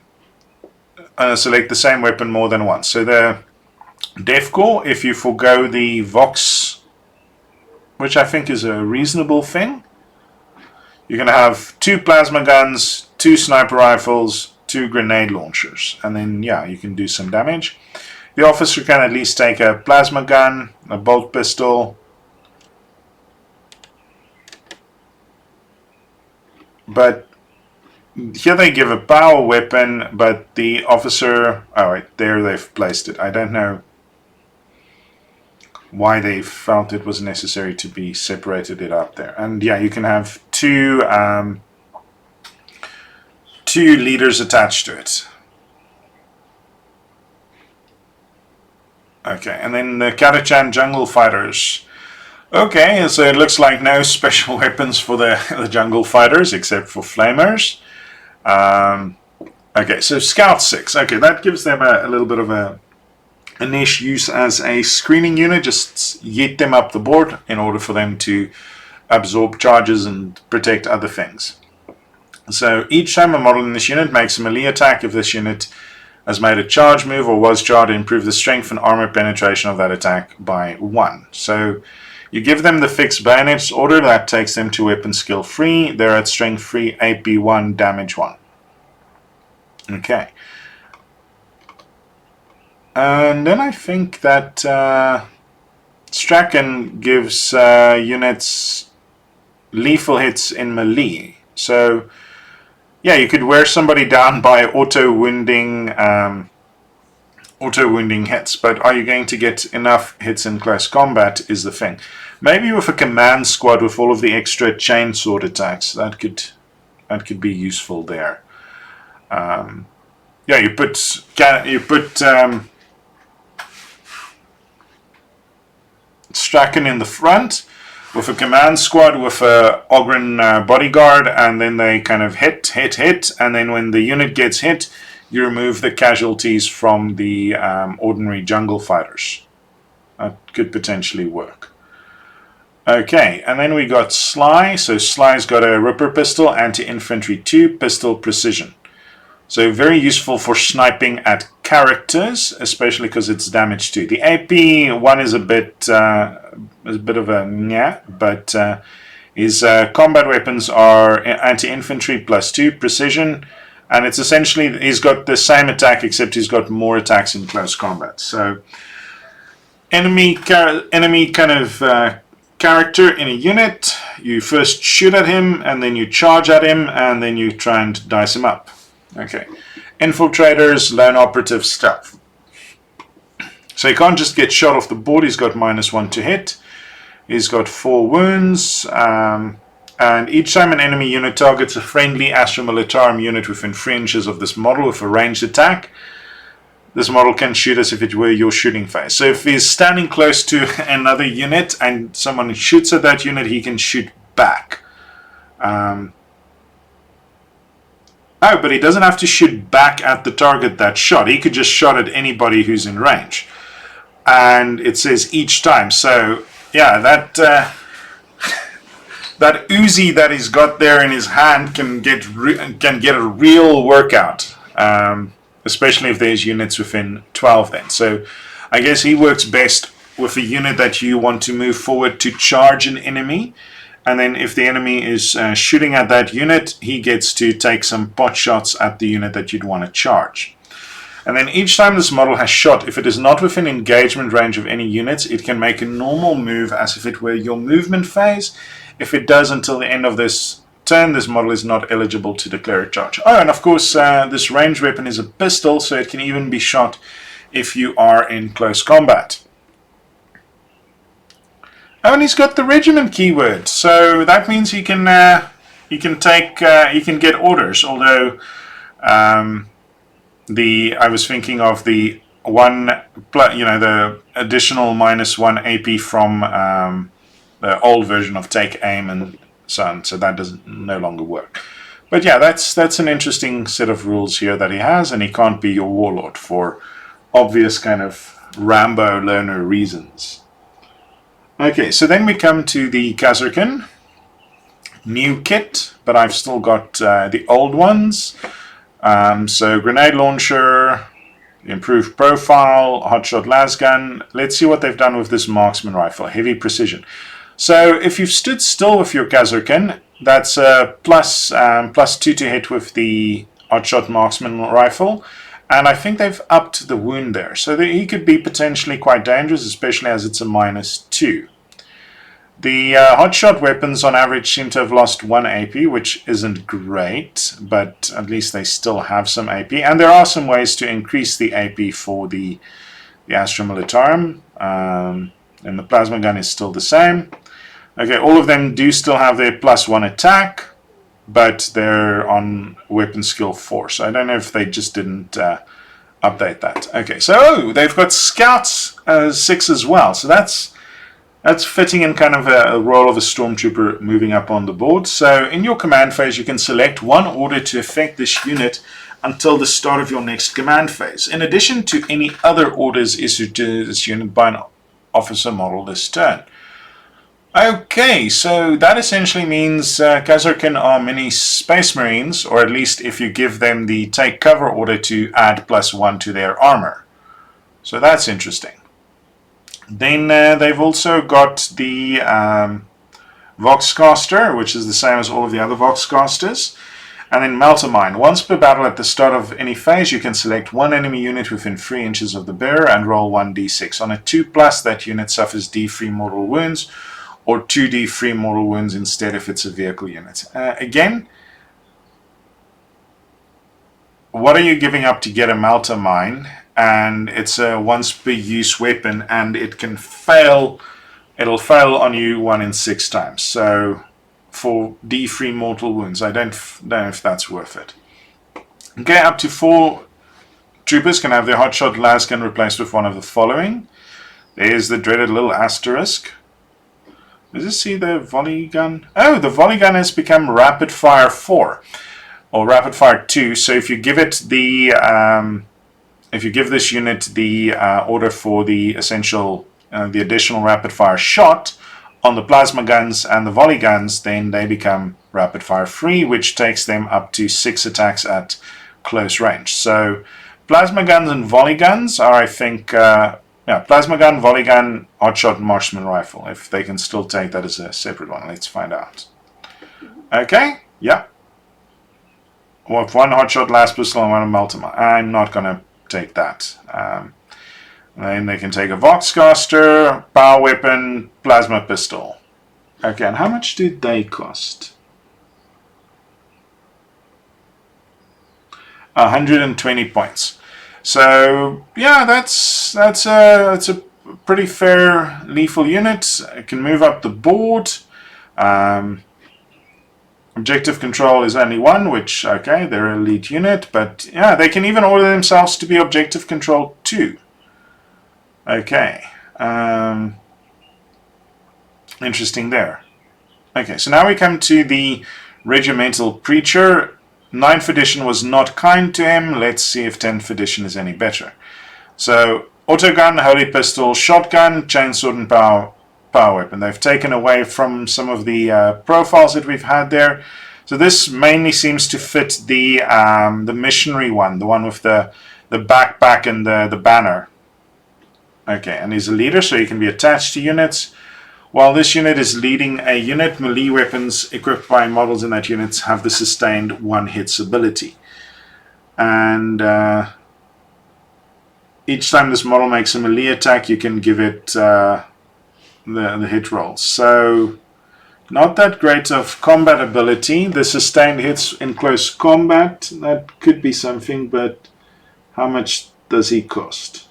Select the same weapon more than once. So the Def Corps, if you forgo the Vox, which I think is a reasonable thing, you're going to have 2 plasma guns, 2 sniper rifles, 2 grenade launchers, and then yeah, you can do some damage. The officer can at least take a plasma gun, a bolt pistol, but here they give a power weapon, but the officer, oh wait, there they've placed it. I don't know why they felt it was necessary to be separated it up there. And yeah, you can have 2 leaders attached to it. Okay, and then the Katachan jungle fighters. Okay, so it looks like no special weapons for the jungle fighters except for flamers. Okay, so Scout 6. Okay, that gives them a little bit of a niche use as a screening unit. Just yeet them up the board in order for them to absorb charges and protect other things. So each time a model in this unit makes a melee attack, if this unit has made a charge move or was charged, improve the strength and armor penetration of that attack by 1. So you give them the fixed bayonets order, that takes them to weapon skill 3. They're at strength 3, AP 1, damage 1. Okay. And then I think that Strachan gives units lethal hits in melee. So yeah, you could wear somebody down by auto-wounding hits, but are you going to get enough hits in close combat is the thing. Maybe with a command squad with all of the extra chainsword attacks, that could be useful there. Yeah, you put Strachan in the front with a command squad with a Ogren bodyguard, and then they kind of hit, and then when the unit gets hit, you remove the casualties from the ordinary jungle fighters. That could potentially work. Okay, and then we got Sly. So Sly's got a Ripper pistol, anti-infantry 2, pistol precision. So very useful for sniping at characters, especially because it's damage 2. The AP 1 is a bit of a yeah, but his combat weapons are anti-infantry plus 2, precision, and it's essentially he's got the same attack except he's got more attacks in close combat. So enemy kind of character in a unit, you first shoot at him, and then you charge at him, and then you try and dice him up. Okay, infiltrators, lone operative, stealth. So he can't just get shot off the board. He's got -1 to hit. He's got 4 wounds, and each time an enemy unit targets a friendly Astra Militarum unit within 3 inches of this model with a ranged attack, this model can shoot as if it were your shooting phase. So if he's standing close to another unit and someone shoots at that unit, he can shoot back. Oh, but he doesn't have to shoot back at the target that shot. He could just shot at anybody who's in range. And it says each time. So, yeah, that Uzi that he's got there in his hand can get a real workout. Especially if there's units within 12 then. So, I guess he works best with a unit that you want to move forward to charge an enemy. And then if the enemy is shooting at that unit, he gets to take some pot shots at the unit that you'd want to charge. And then each time this model has shot, if it is not within engagement range of any units, it can make a normal move as if it were your movement phase. If it does until the end of this turn, this model is not eligible to declare a charge. Oh, and of course, this ranged weapon is a pistol, so it can even be shot if you are in close combat. Oh, and he's got the regiment keyword, so that means you can get orders. Although I was thinking of the the additional -1 AP from the old version of take aim and so on. So that doesn't no longer work. But yeah, that's an interesting set of rules here that he has, and he can't be your warlord for obvious kind of Rambo loner reasons. Okay, so then we come to the Kazarkin. New kit, but I've still got the old ones. So grenade launcher, improved profile, hotshot lasgun. Let's see what they've done with this marksman rifle, heavy precision. So if you've stood still with your Kazarkin, that's +2 to hit with the hotshot marksman rifle. And I think they've upped the wound there. So that he could be potentially quite dangerous, especially as it's a -2. The hotshot weapons on average seem to have lost 1 AP, which isn't great, but at least they still have some AP. And there are some ways to increase the AP for the Astra Militarum. And the plasma gun is still the same. Okay, all of them do still have their +1 attack, but they're on weapon skill 4. So I don't know if they just didn't update that. Okay, so they've got scouts 6 as well. So that's fitting in kind of a role of a stormtrooper moving up on the board. So in your command phase, you can select one order to affect this unit until the start of your next command phase, in addition to any other orders issued to this unit by an officer model this turn. Okay, so that essentially means Kazarkin are mini Space Marines, or at least if you give them the take cover order to add +1 to their armor. So that's interesting. Then they've also got the Voxcaster, which is the same as all of the other Voxcasters. And then Meltermine. Once per battle at the start of any phase, you can select one enemy unit within 3 inches of the bearer and roll 1d6. On a 2+, that unit suffers D3 mortal wounds, or 2d3 mortal wounds instead if it's a vehicle unit. Again, what are you giving up to get a Meltermine? And it's a once per use weapon, and it can fail. It'll fail on you 1 in 6 times. So for D3 mortal wounds, I don't know if that's worth it. Okay, up to 4 troopers can have their hotshot lasgun replaced with one of the following. There's the dreaded little asterisk. Does this see the volley gun? Oh, the volley gun has become rapid fire 4 or rapid fire 2. So if you give it the if you give this unit the order for the essential, the additional rapid fire shot on the plasma guns and the volley guns, then they become rapid fire 3, which takes them up to 6 attacks at close range. So plasma guns and volley guns are, I think, plasma gun, volley gun, hotshot, marksman rifle. If they can still take that as a separate one, let's find out. Okay, yeah. With one hotshot, last pistol, and one Meltermine. I'm not gonna take that. Then they can take a Voxcaster, power weapon, plasma pistol. Okay, and how much did they cost? 120 points. So yeah, that's a pretty fair lethal unit. It can move up the board. Objective control is only 1, which, okay, they're an elite unit, but yeah, they can even order themselves to be objective control 2. Okay, interesting there. Okay, so now we come to the regimental preacher. 9th edition was not kind to him. Let's see if 10th edition is any better. So, autogun, holy pistol, shotgun, chainsword, and power weapon. They've taken away from some of the profiles that we've had there. So this mainly seems to fit the missionary one, the one with the backpack and the banner. Okay, and he's a leader, so he can be attached to units. While this unit is leading a unit, melee weapons equipped by models in that unit have the sustained 1 hits ability. And each time this model makes a melee attack, you can give it the hit roll. So, not that great of combat ability. The sustained hits in close combat, that could be something, but how much does he cost?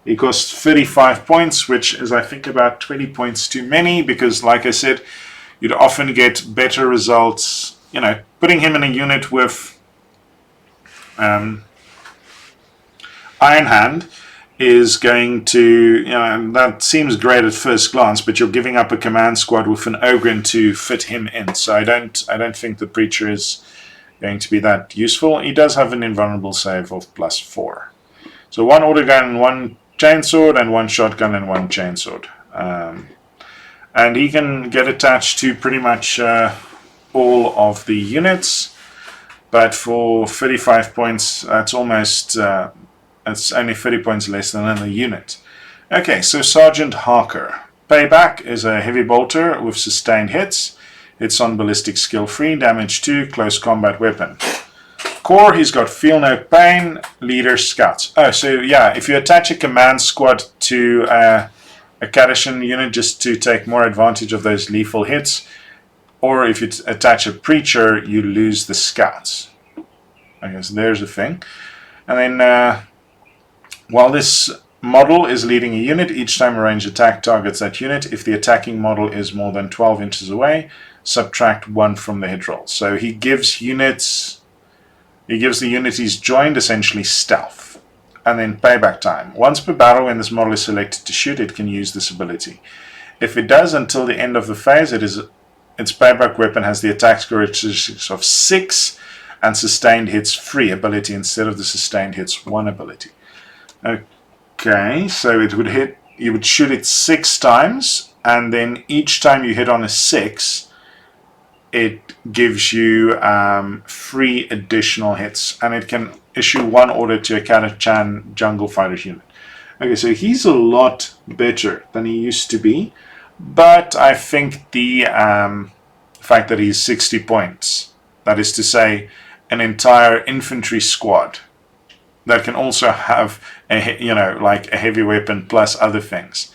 He costs 35 points, which is, I think, about 20 points too many, because, like I said, you'd often get better results. You know, putting him in a unit with Iron Hand is going to, you know, that seems great at first glance, but you're giving up a command squad with an Ogren to fit him in. So I don't think the Preacher is going to be that useful. He does have an invulnerable save of +4. So 1 autogun, 1 chainsword, and 1 shotgun and 1 chainsword. And he can get attached to pretty much all of the units, but for 35 points, that's almost it's only 30 points less than another unit. Okay, so Sergeant Harker. Payback is a heavy bolter with sustained hits. Hits on ballistic skill 3, damage 2, close combat weapon. Core, he's got feel no pain, leader, scouts. Oh, so yeah, if you attach a command squad to a Cadishan unit just to take more advantage of those lethal hits, or if you attach a Preacher, you lose the scouts. Okay, so there's a thing. And then while this model is leading a unit, each time a ranged attack targets that unit, if the attacking model is more than 12 inches away, subtract 1 from the hit roll. So he gives the unit he's joined essentially stealth. And then payback time. Once per battle, when this model is selected to shoot, it can use this ability. If it does until the end of the phase, its payback weapon has the attack characteristics of 6 and sustained hits 3 ability instead of the sustained hits 1 ability. Okay, so you would shoot it 6 times, and then each time you hit on a 6, it gives you 3 additional hits, and it can issue 1 order to a Catachan Jungle Fighters unit. Okay, so he's a lot better than he used to be, but I think the fact that he's 60 points, that is to say, an entire infantry squad that can also have like a heavy weapon plus other things.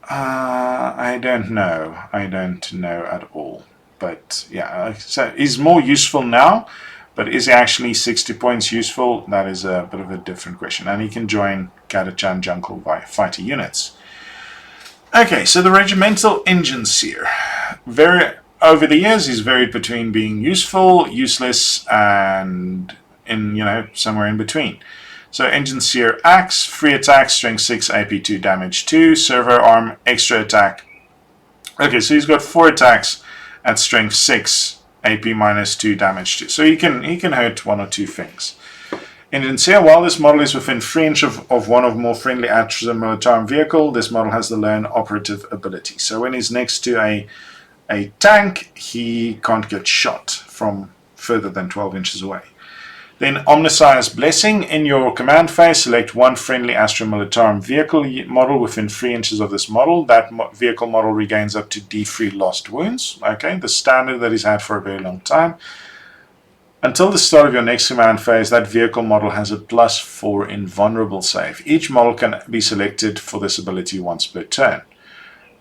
I don't know at all. But yeah, so he's more useful now, but is he actually 60 points useful? That is a bit of a different question. And he can join Catachan Jungle Fighter units. Okay, so the Regimental Engineer. Over the years, he's varied between being useful, useless, and somewhere in between. So Engineer Axe, free attack, strength 6, AP 2, damage 2, servo arm, extra attack. Okay, so he's got 4 attacks at strength 6, AP -2, damage 2. So he can hurt 1 or 2 things. Engineer, while this model is within 3 inches of one or more friendly Astra Militarum vehicle, this model has the lone operative ability. So when he's next to a tank, he can't get shot from further than 12 inches away. Then Omnissiah's Blessing. In your command phase, select 1 friendly Astra Militarum vehicle model within 3 inches of this model. That vehicle model regains up to D3 lost wounds. Okay, the standard that he's had for a very long time. Until the start of your next command phase, that vehicle model has a +4 invulnerable save. Each model can be selected for this ability once per turn.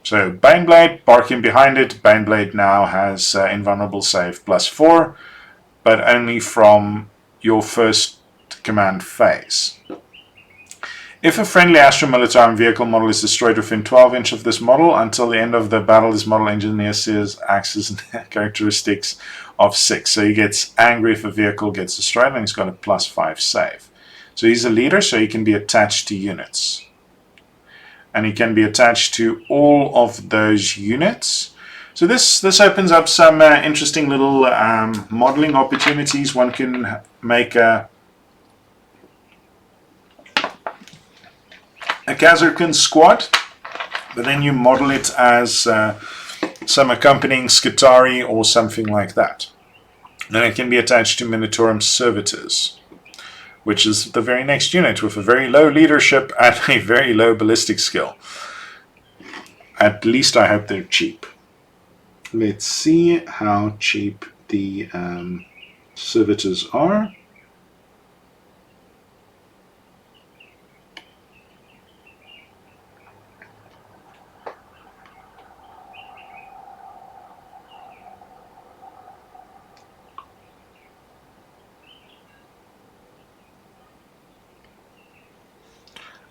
So Baneblade, bark in behind it. Baneblade now has invulnerable save +4, but only from your first command phase. If a friendly Astra Militarum vehicle model is destroyed within 12 inches of this model, until the end of the battle, this model engineer access characteristics of 6. So he gets angry if a vehicle gets destroyed, and he's got a +5 save. So he's a leader, so he can be attached to units. And he can be attached to all of those units. So this opens up some interesting little modeling opportunities. One can make a Kazarkan squad, but then you model it as some accompanying Skitari or something like that. Then it can be attached to Minotaurum Servitors, which is the very next unit with a very low leadership and a very low ballistic skill. At least I hope they're cheap. Let's see how cheap the servitors are.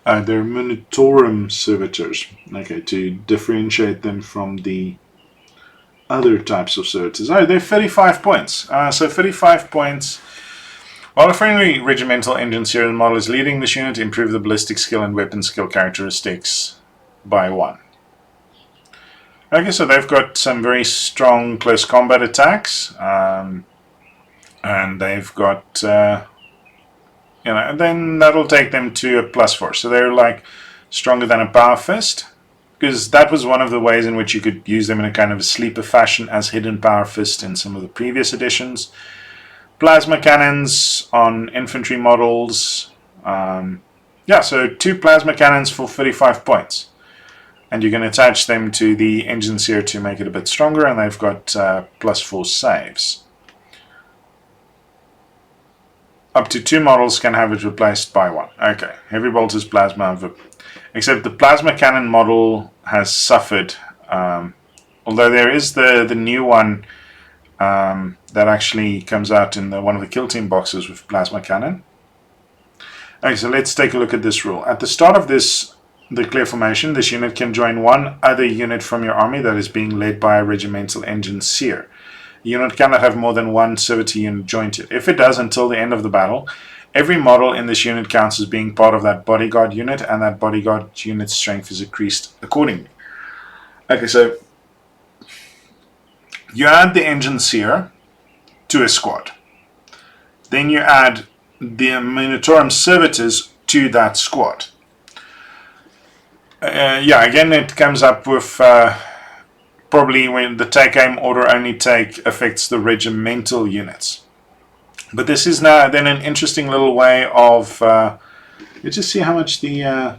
They're Militarum servitors. Okay, to differentiate them from the other types of servitors. Oh, they're 35 points. So 35 points. While a friendly regimental engineer model is leading this unit, improve the ballistic skill and weapon skill characteristics by 1. Okay, so they've got some very strong close combat attacks, and they've got, and then that'll take them to a +4. So they're like stronger than a power fist, because that was one of the ways in which you could use them in a kind of a sleeper fashion as hidden power fist in some of the previous editions. Plasma cannons on infantry models. So 2 plasma cannons for 35 points. And you can attach them to the engineer to make it a bit stronger, and they've got +4 saves. Up to 2 models can have it replaced by 1. Okay, heavy bolters, plasma, except the plasma cannon model has suffered, although there is the new one that actually comes out in one of the kill team boxes with plasma cannon. Okay, so let's take a look at this rule. At the start of the clear formation, this unit can join one other unit from your army that is being led by a regimental engineer. The unit cannot have more than 1 servitor unit joined it. If it does until the end of the battle, every model in this unit counts as being part of that bodyguard unit, and that bodyguard unit's strength is increased accordingly. Okay, so you add the engineer to a squad. Then you add the Militarum servitors to that squad. Again, it comes up with probably when the take-aim order only affects the regimental units. But this is now then an interesting little way of, let's just see how much the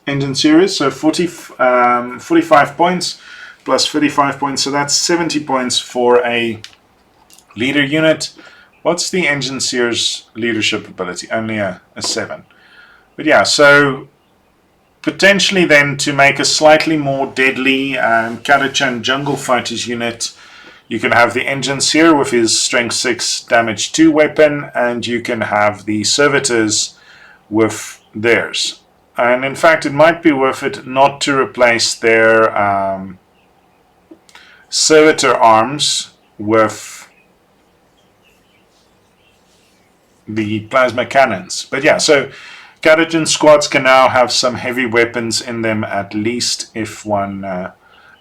engineer is. So 45 points plus 35 points, so that's 70 points for a leader unit. What's the engineer's leadership ability? Only a 7. But yeah, so potentially then to make a slightly more deadly Katachan jungle fighters unit, you can have the engineer with his strength 6 damage 2 weapon, and you can have the servitors with theirs. And in fact, it might be worth it not to replace their servitor arms with the plasma cannons. But yeah, so Katachan squads can now have some heavy weapons in them, at least if one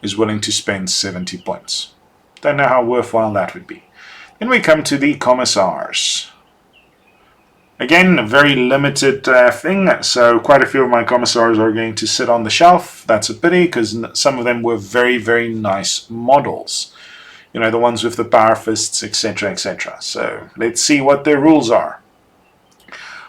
is willing to spend 70 points. Don't know how worthwhile that would be. Then we come to the commissars. Again, a very limited thing, so quite a few of my commissars are going to sit on the shelf. That's a pity, because some of them were very, very nice models. You know, the ones with the power fists, etc., etc. So let's see what their rules are.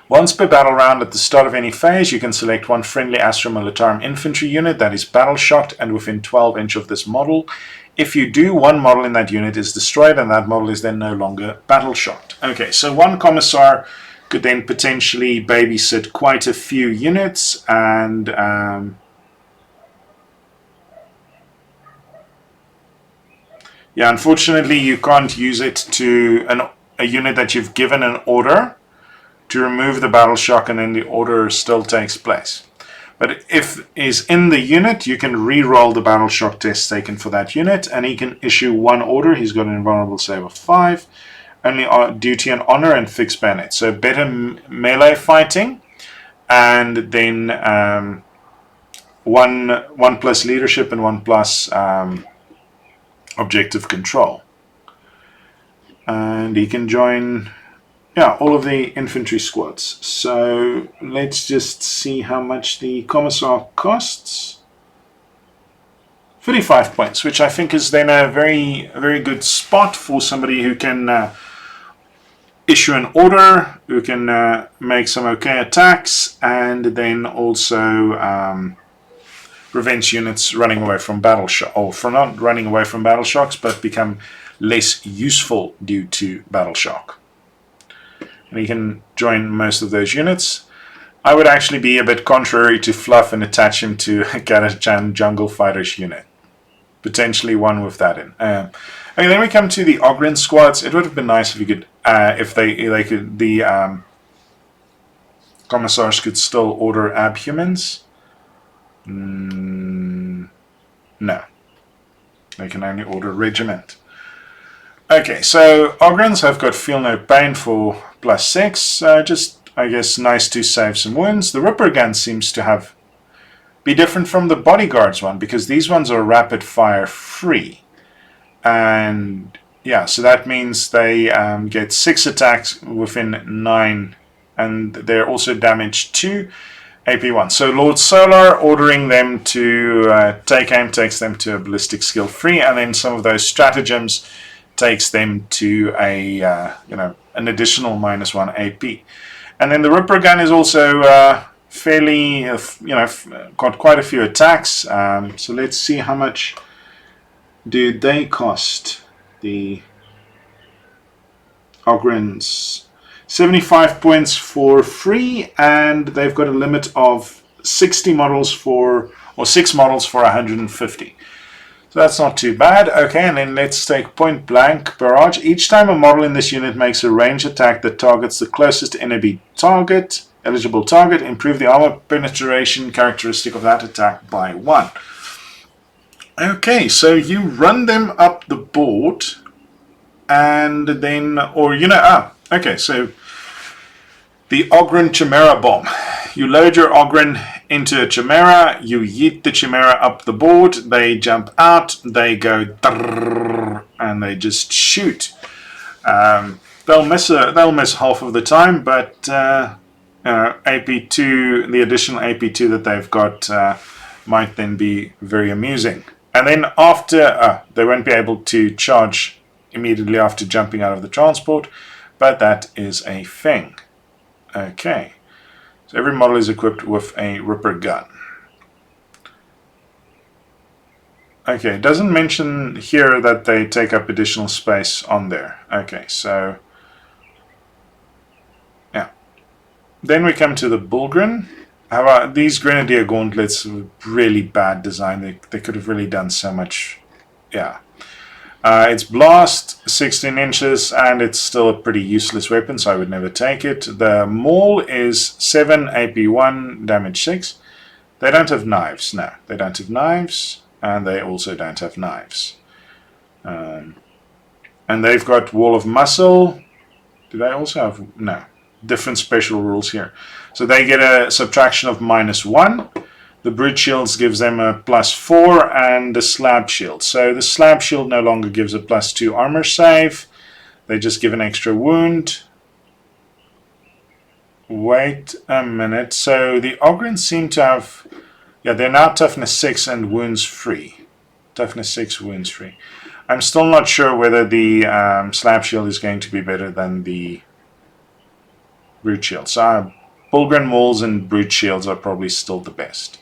Once per battle round at the start of any phase, you can select one friendly Astra Militarum infantry unit that is battle shocked and within 12 inch of this model. If you do, one model in that unit is destroyed, and that model is then no longer battle shocked. Okay, so one commissar could then potentially babysit quite a few units, and unfortunately you can't use it to a unit that you've given an order to remove the battle shock, and then the order still takes place. But if is in the unit, you can re-roll the battle shock test taken for that unit, and he can issue one order. He's got an invulnerable save of 5, only duty and honor, and fixed bayonet. So better melee fighting, and then 1 plus leadership and 1 plus objective control. And he can join all of the infantry squads. So let's just see how much the commissar costs. 35 points, which I think is then a very, very good spot for somebody who can issue an order, who can make some okay attacks, and then also prevents units running away from battle shock, or from not running away from battle shocks, but become less useful due to battle shock. And you can join most of those units. I would actually be a bit contrary to Fluff and attach him to a Gadachan Jungle Fighters unit. Potentially one with that in. Okay, then we come to the Ogryn squads. It would have been nice if you could, if they could, the commissars could still order abhumans. No, they can only order regiment. Okay, so Ogryns have got Feel No Pain for +6. Just, I guess, nice to save some wounds. The Ripper Gun seems to be different from the Bodyguards one, because these ones are rapid fire free. And yeah, so that means they get 6 attacks within 9, and they're also damaged 2, AP1. So Lord Solar ordering them to take aim takes them to a ballistic skill free, and then some of those stratagems takes them to a an additional -1 AP. And then the Ripper Gun is also fairly, got quite a few attacks. So let's see how much do they cost, the Ogryns. 75 points for free, and they've got a limit of 60 models for, or 6 models for 150. So that's not too bad. Okay, and then let's take Point Blank Barrage. Each time a model in this unit makes a range attack that targets the closest enemy target, eligible target, improve the armor penetration characteristic of that attack by 1. Okay, so you run them up the board, and then, okay, so the Ogryn Chimera Bomb. You load your Ogryn into a Chimera, you yeet the Chimera up the board, they jump out, they go drrrr, and they just shoot. They'll miss half of the time, but AP2, the additional AP2 that they've got might then be very amusing. And then after, they won't be able to charge immediately after jumping out of the transport, but that is a thing. Okay, so every model is equipped with a Ripper Gun. Okay, it doesn't mention here that they take up additional space on there. Okay, so yeah. Then we come to the Bullgren. However, these Grenadier Gauntlets were really bad design. They could have really done so much. Yeah. It's blast, 16 inches, and it's still a pretty useless weapon, so I would never take it. The Maul is 7 AP1, damage 6. They don't have knives. No, they don't have knives, and they also don't have knives. And they've got Wall of Muscle. Do they also have... No. Different special rules here. So they get a subtraction of -1. The Brute Shields gives them a +4, and the Slab Shield. So the Slab Shield no longer gives a +2 armor save. They just give an extra wound. Wait a minute. So the Ogryns seem to have... Yeah, they're now toughness 6 and wounds free. Toughness 6, wounds free. I'm still not sure whether the Slab Shield is going to be better than the Brute Shield. So Bullgren Mauls and Brute Shields are probably still the best.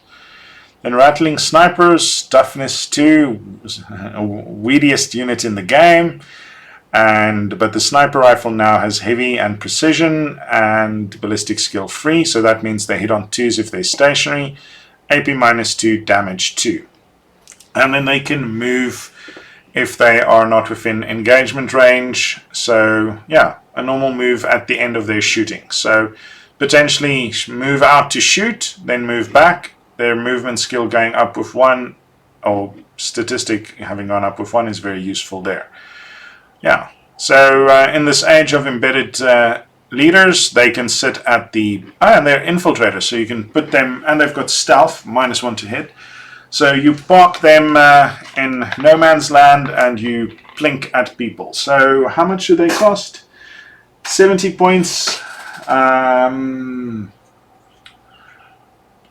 Then Rattling Snipers, toughness 2, weediest unit in the game, but the sniper rifle now has heavy and precision and ballistic skill free, so that means they hit on 2s if they're stationary, AP -2, damage 2. And then they can move if they are not within engagement range, so yeah, a normal move at the end of their shooting. So potentially move out to shoot, then move back. Their movement skill going up with 1, or statistic having gone up with 1, is very useful there. Yeah, so in this age of embedded leaders, they can sit at the... and they're infiltrators, so you can put them... And they've got stealth, -1 to hit. So you park them in no man's land and you plink at people. So how much do they cost? 70 points.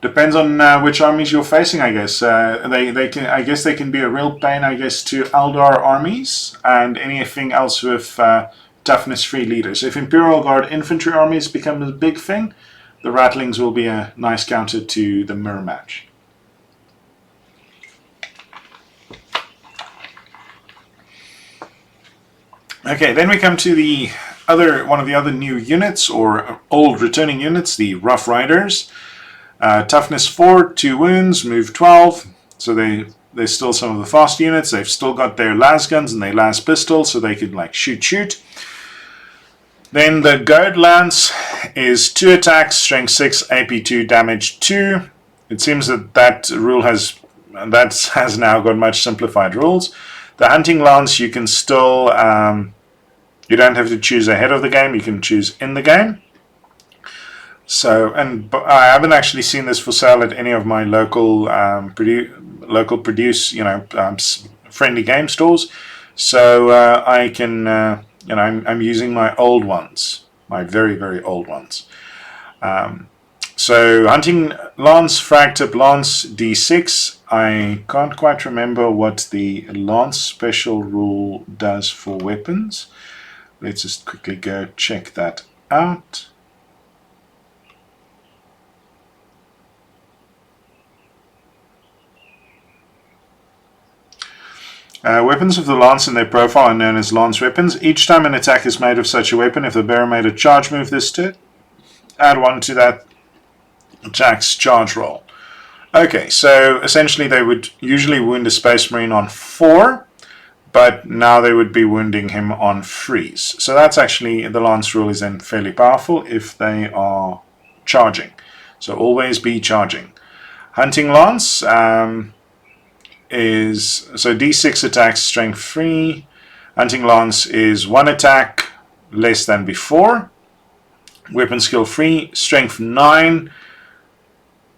Depends on which armies you're facing, I guess. I guess they can be a real pain, I guess, to Eldar armies and anything else with toughness-free leaders. If Imperial Guard infantry armies become a big thing, the Rattlings will be a nice counter to the mirror match. Okay, then we come to the one of the other new units, or old returning units, the Rough Riders. Toughness 4, 2 wounds, move 12. So they're still some of the fast units. They've still got their las guns and their las pistols, so they could like shoot. Then the Goad Lance is 2 attacks, strength 6, AP 2, damage 2. It seems that rule has now got much simplified rules. The Hunting Lance, you can still you don't have to choose ahead of the game. You can choose in the game. So, and I haven't actually seen this for sale at any of my local friendly game stores. So I can, I'm using my old ones, my very, very old ones. So Hunting Lance, Frag Tip Lance, D6. I can't quite remember what the Lance special rule does for weapons. Let's just quickly go check that out. Weapons of the Lance in their profile are known as Lance weapons. Each time an attack is made of such a weapon, if the bearer made a charge move this turn, add 1 to that attack's charge roll. Okay, so essentially they would usually wound a Space Marine on 4, but now they would be wounding him on freeze. So that's actually, the Lance rule is then fairly powerful if they are charging. So always be charging. Hunting Lance is, so D6 attacks, strength 3. Hunting Lance is 1 attack less than before. Weapon skill 3, strength 9.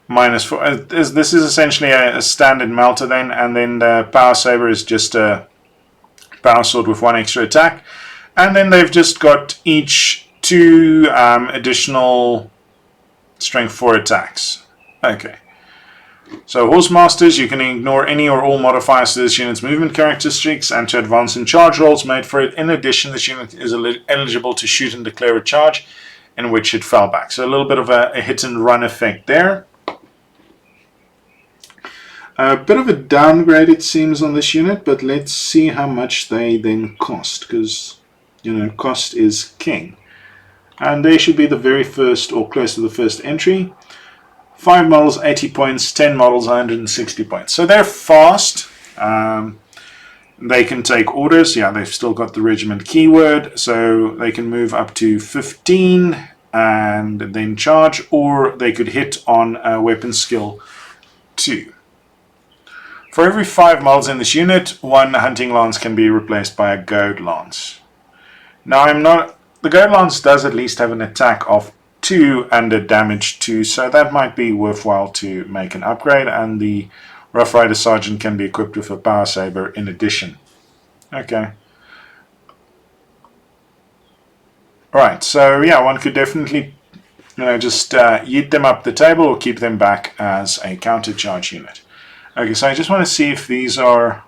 -4. This is essentially a standard melter then, and then the Power Saber is just a Power Sword with 1 extra attack. And then they've just got each 2 additional strength 4 attacks. Okay. So Horsemasters, you can ignore any or all modifiers to this unit's movement characteristics and to advance in charge rolls made for it. In addition, this unit is eligible to shoot and declare a charge in which it fell back. So a little bit of a hit and run effect there. A bit of a downgrade it seems on this unit, but let's see how much they then cost, because cost is king. And they should be the very first or close to the first entry. 5 models 80 points, 10 models 160 points. So they're fast. They can take orders. Yeah, they've still got the regiment keyword, so they can move up to 15 and then charge, or they could hit on a weapon skill 2. For every 5 models in this unit, 1 Hunting Lance can be replaced by a Goad Lance. Now the Goad Lance does at least have an attack of 2 and a damage 2, so that might be worthwhile to make an upgrade, and the Rough Rider Sergeant can be equipped with a Power Saber in addition. Okay. Alright, so yeah, one could definitely just yeet them up the table or keep them back as a counter charge unit. Okay, so I just want to see if these are...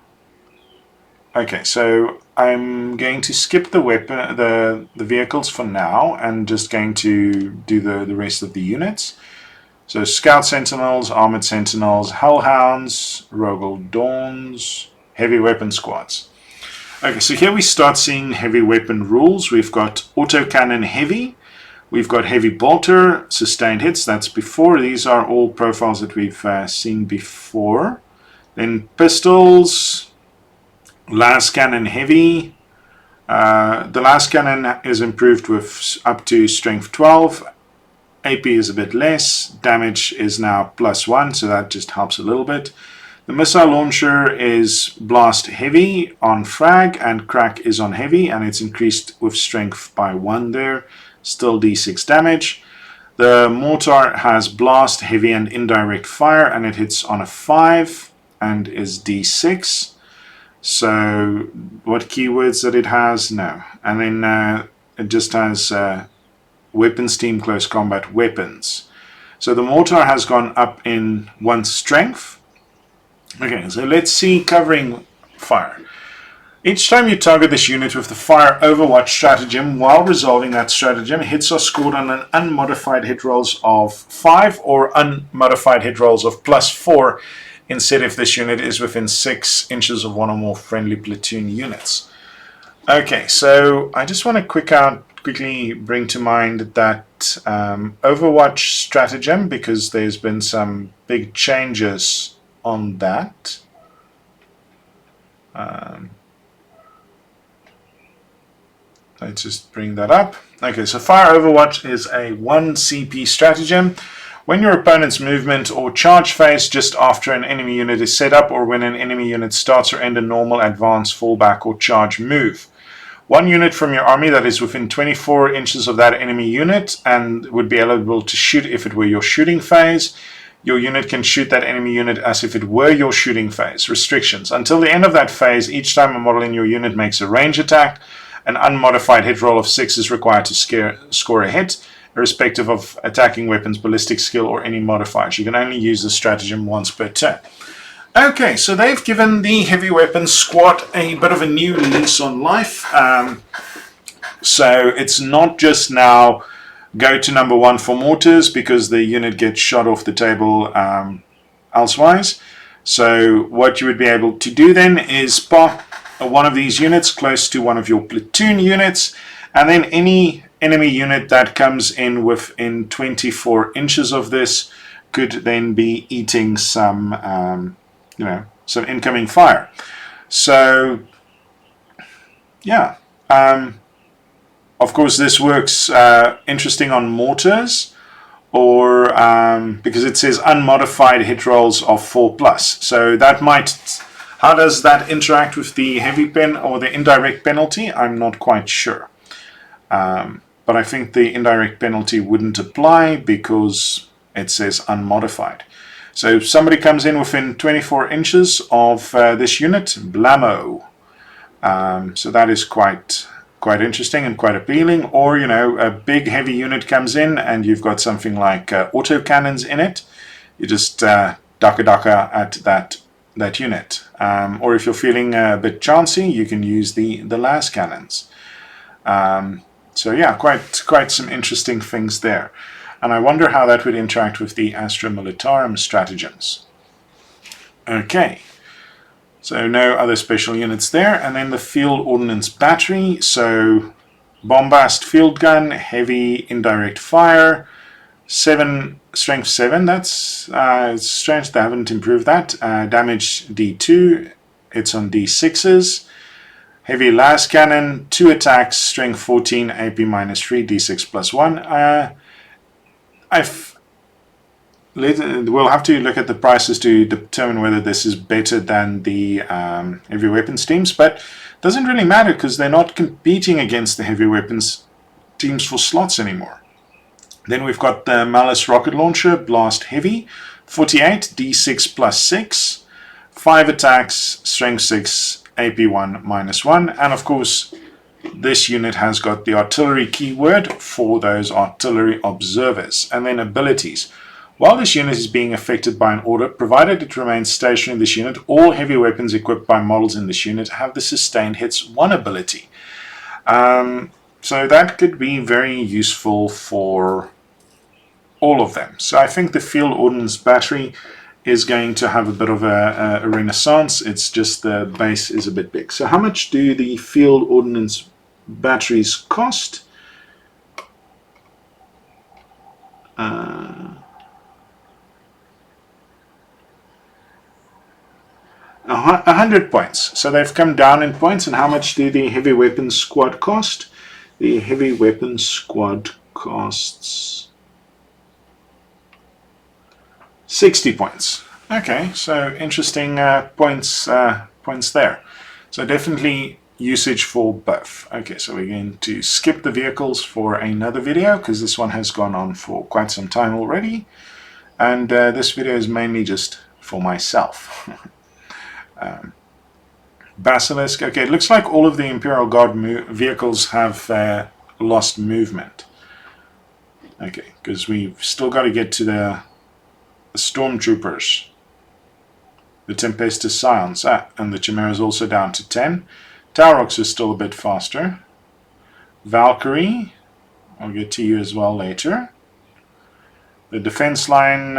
Okay, so I'm going to skip the weapon, the vehicles for now, and just going to do the rest of the units. So Scout Sentinels, Armored Sentinels, Hellhounds, Rogal Dawns, Heavy Weapon Squads. Okay, so here we start seeing heavy weapon rules. We've got Autocannon Heavy, we've got Heavy Bolter, Sustained Hits, that's before. These are all profiles that we've seen before. Then Pistols, Las Cannon Heavy. The Las Cannon is improved with up to Strength 12. AP is a bit less. Damage is now +1, so that just helps a little bit. The Missile Launcher is Blast Heavy on Frag, and Crack is on Heavy, and it's increased with Strength by 1 there. Still D6 damage. The Mortar has Blast, Heavy, and Indirect Fire, and it hits on a 5 and is D6. So what keywords that it has? No. And then it just has Weapons Team Close Combat Weapons. So the Mortar has gone up in 1 strength. Okay, so let's see covering fire. Each time you target this unit with the Fire Overwatch stratagem, while resolving that stratagem, hits are scored on an unmodified hit rolls of 5 or unmodified hit rolls of +4, instead if this unit is within 6 inches of one or more friendly platoon units. Okay, so I just want to quickly bring to mind that Overwatch stratagem, because there's been some big changes on that. Let's just bring that up. Okay, so Fire Overwatch is a 1 CP stratagem. When your opponent's movement or charge phase just after an enemy unit is set up, or when an enemy unit starts or ends a normal, advance, fallback, or charge move. One unit from your army that is within 24 inches of that enemy unit and would be eligible to shoot if it were your shooting phase. Your unit can shoot that enemy unit as if it were your shooting phase. Restrictions. Until the end of that phase, each time a model in your unit makes a range attack, an unmodified hit roll of 6 is required to score a hit, irrespective of attacking weapons, ballistic skill, or any modifiers. You can only use the stratagem once per turn. Okay, so they've given the heavy weapons squad a bit of a new lease on life. So it's not just now go to number 1 for mortars, because the unit gets shot off the table elsewise. So what you would be able to do then is pop one of these units close to one of your platoon units, and then any enemy unit that comes in within 24 inches of this could then be eating some some incoming fire. So yeah, of course this works interesting on mortars, or because it says unmodified hit rolls of 4+. So that might, how does that interact with the heavy pen or the indirect penalty? I'm not quite sure. But I think the indirect penalty wouldn't apply because it says unmodified. So if somebody comes in within 24 inches of this unit, blammo. So that is quite interesting and quite appealing. Or, a big heavy unit comes in and you've got something like autocannons in it. You just ducka at that unit. Or if you're feeling a bit chancy, you can use the las cannons. So yeah, quite some interesting things there. And I wonder how that would interact with the Astra Militarum stratagems. Okay, so no other special units there. And then the Field Ordnance Battery. So Bombast Field Gun, Heavy Indirect Fire, Strength 7. That's it's strange they haven't improved that. Damage D2, it's on D6s. Heavy las cannon, 2 attacks, strength 14, AP -3, D6 +1. We'll have to look at the prices to determine whether this is better than the heavy weapons teams, but it doesn't really matter because they're not competing against the heavy weapons teams for slots anymore. Then we've got the Malice Rocket Launcher, Blast Heavy, 48, D6 +6, 5 attacks, strength 6, AP1 -1, and of course this unit has got the artillery keyword for those artillery observers. And then abilities. While this unit is being affected by an order, provided it remains stationary in this unit, all heavy weapons equipped by models in this unit have the Sustained Hits 1 ability. So that could be very useful for all of them. So I think the Field Ordnance Battery is going to have a bit of a renaissance. It's just the base is a bit big. So how much do the Field Ordnance batteries cost? 100 points. So they've come down in points. And how much do the Heavy Weapons Squad cost? The Heavy Weapons Squad costs 60 points. Okay, so interesting points there. So definitely usage for both. Okay, so we're going to skip the vehicles for another video because this one has gone on for quite some time already. And this video is mainly just for myself. Basilisk. Okay, it looks like all of the Imperial Guard vehicles have lost movement. Okay, because we've still got to get to the Stormtroopers. The Tempestus Scions. And the Chimera is also down to 10. Taurox is still a bit faster. Valkyrie. I'll get to you as well later. The defense line,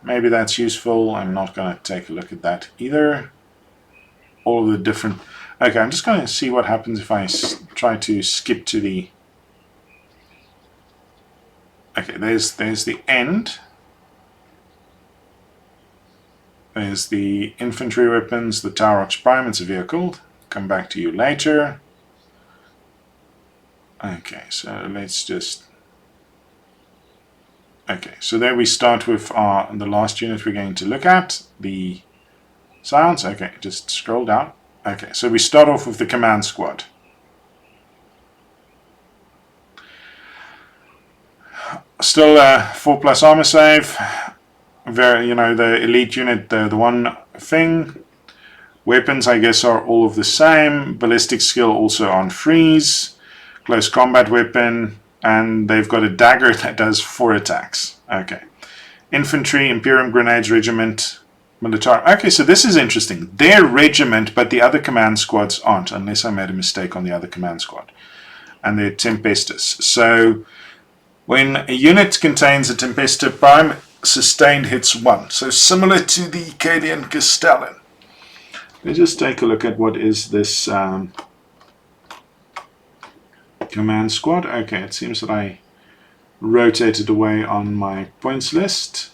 maybe that's useful. I'm not going to take a look at that either. All of the different... Okay, I'm just going to see what happens if I try to skip to the... Okay, there's the end. There's the infantry weapons, the Taurox Prime, it's a vehicle. Come back to you later. Okay, so let's just... Okay, so there we start with the last unit we're going to look at, the Scions. Okay, just scroll down. Okay, so we start off with the command squad. Still 4+ armor save. Very, you know, the elite unit, the one thing. Weapons, I guess, are all of the same. Ballistic skill also on freeze. Close combat weapon. And they've got a dagger that does 4 attacks. Okay. Infantry, Imperium Grenades Regiment, Militarum. Okay, so this is interesting. They're regiment, but the other command squads aren't, unless I made a mistake on the other command squad. And they're Tempestus. So when a unit contains a Tempesta Prime, sustained hits 1. So similar to the Cadian Castellan. Let's just take a look at what is this command squad. Okay, it seems that I rotated away on my points list.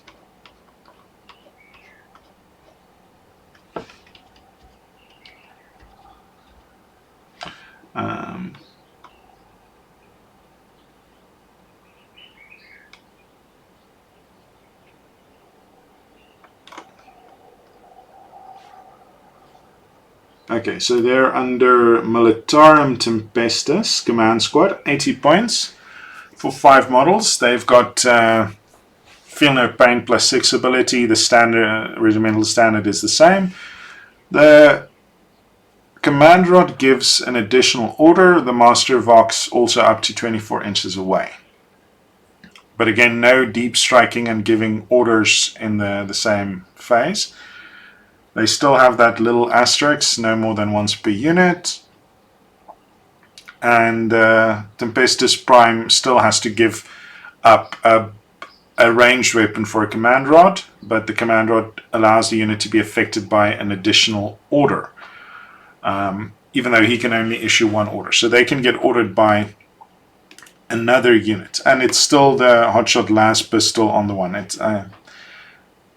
Okay, so they're under Militarum Tempestus Command Squad, 80 points for 5 models. They've got Feel No Pain +6 ability. The standard regimental standard is the same. The Command Rod gives an additional order. The Master Vox also up to 24 inches away. But again, no deep striking and giving orders in the same phase. They still have that little asterisk, no more than once per unit. And Tempestus Prime still has to give up a ranged weapon for a command rod, but the command rod allows the unit to be affected by an additional order, even though he can only issue 1 order. So they can get ordered by another unit. And it's still the Hotshot Las pistol on the one. It's...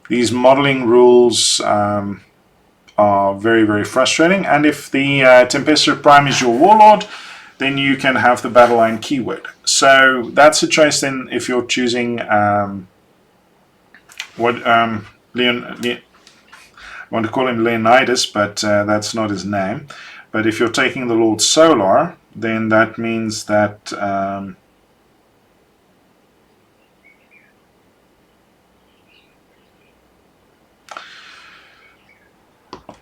these modeling rules are very, very frustrating. And if the Tempesta Prime is your warlord, then you can have the battle line keyword. So that's a choice then if you're choosing I want to call him Leonidas, but that's not his name. But if you're taking the Lord Solar, then that means that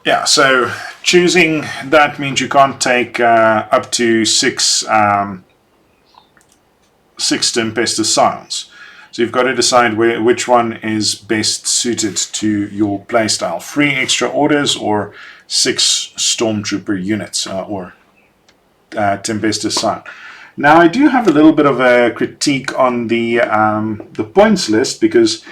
yeah, so choosing that means you can't take up to 6 Tempestus Scions. So you've got to decide which one is best suited to your playstyle. 3 extra orders or 6 Stormtrooper units or Tempestus Scion. Now I do have a little bit of a critique on the points list, because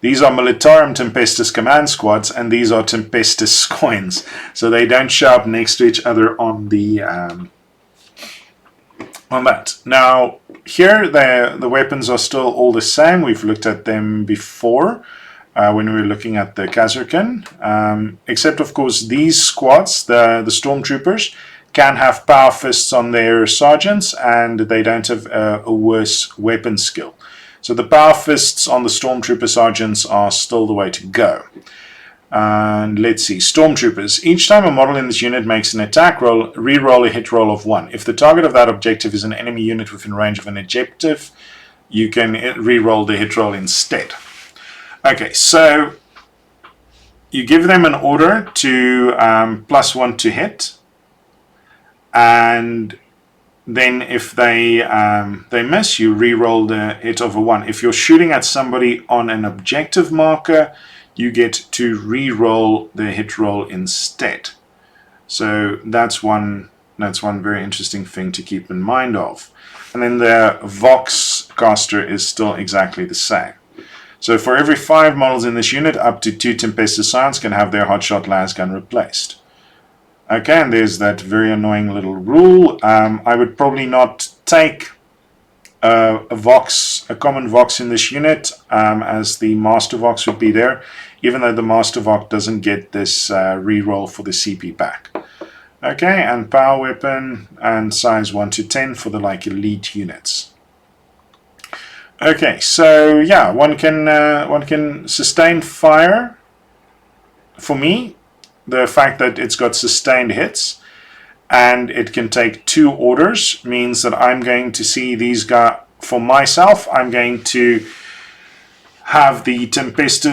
these are Militarum Tempestus command squads, and these are Tempestus coins, so they don't show up next to each other on the on that. Now here the weapons are still all the same. We've looked at them before when we were looking at the Kazarkan, except of course these squads, the Stormtroopers, can have power fists on their sergeants, and they don't have a worse weapon skill. So the power fists on the Stormtrooper sergeants are still the way to go. And let's see, Stormtroopers. Each time a model in this unit makes an attack roll, re-roll a hit roll of 1. If the target of that objective is an enemy unit within range of an objective, you can re-roll the hit roll instead. Okay, so you give them an order to +1 to hit, and then if they miss, you re-roll the hit of a 1. If you're shooting at somebody on an objective marker, you get to re-roll the hit roll instead. So that's one very interesting thing to keep in mind of. And then the Vox caster is still exactly the same. So for every 5 models in this unit, up to 2 Tempestus Scions can have their Hotshot Lasgun replaced. Okay, and there's that very annoying little rule. I would probably not take a common Vox in this unit, as the Master Vox would be there, even though the Master Vox doesn't get this reroll for the CP back. Okay, and power weapon and size 1 to 10 for the elite units. Okay, so yeah, one can sustain fire. For me, the fact that it's got sustained hits and it can take 2 orders means that I'm going to see these guys. For myself, I'm going to have the Tempesta,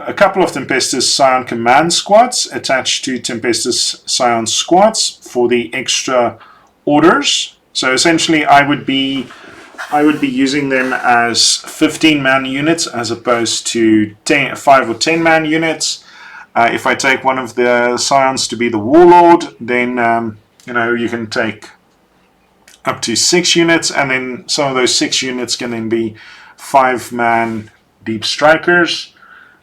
a couple of Tempestus Scion command squads attached to Tempestus Scion squads for the extra orders. So essentially, I would be using them as 15-man units as opposed to 5 or 10-man units. If I take one of the Scions to be the Warlord, then you can take up to 6 units, and then some of those 6 units can then be 5-man deep strikers.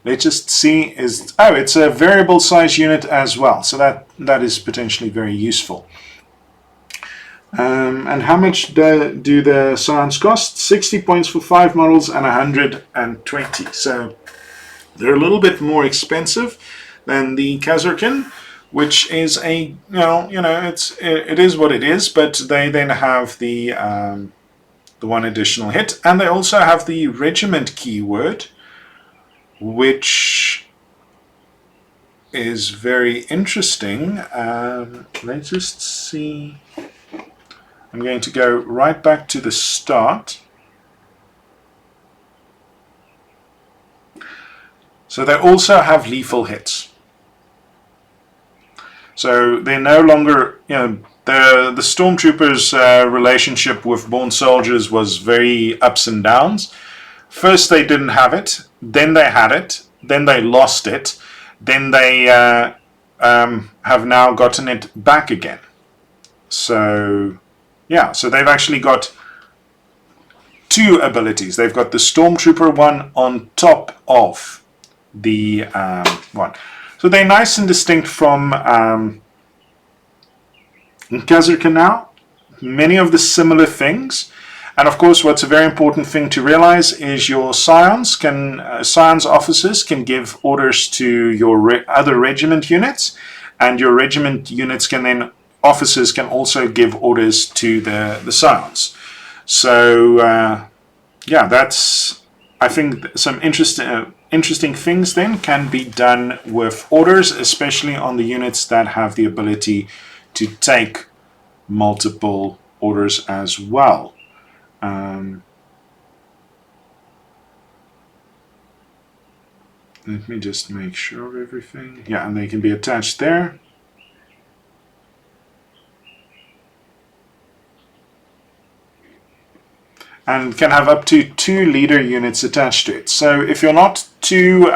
Let's just see, it's a variable size unit as well, so that is potentially very useful. And how much do the Scions cost? 60 points for 5 models and 120. So they're a little bit more expensive than the Kazarkin, which is it is what it is. But they then have the 1 additional hit, and they also have the regiment keyword, which is very interesting. Let's just see. I'm going to go right back to the start. So they also have lethal hits. So they're no longer, the Stormtroopers' relationship with Born Soldiers was very ups and downs. First they didn't have it, then they had it, then they lost it, then they have now gotten it back again. So yeah, so they've actually got 2 abilities. They've got the Stormtrooper one on top of the one. So they're nice and distinct from Kazarkin now. Many of the similar things. And of course, what's a very important thing to realize is your Scions officers can give orders to your other regiment units, and your regiment units can then, officers can also give orders to the Scions. So yeah, that's, I think, some interesting things then can be done with orders, especially on the units that have the ability to take multiple orders as well. Let me just make sure of everything. Yeah, and they can be attached there. And can have up to 2 leader units attached to it. So if you're not too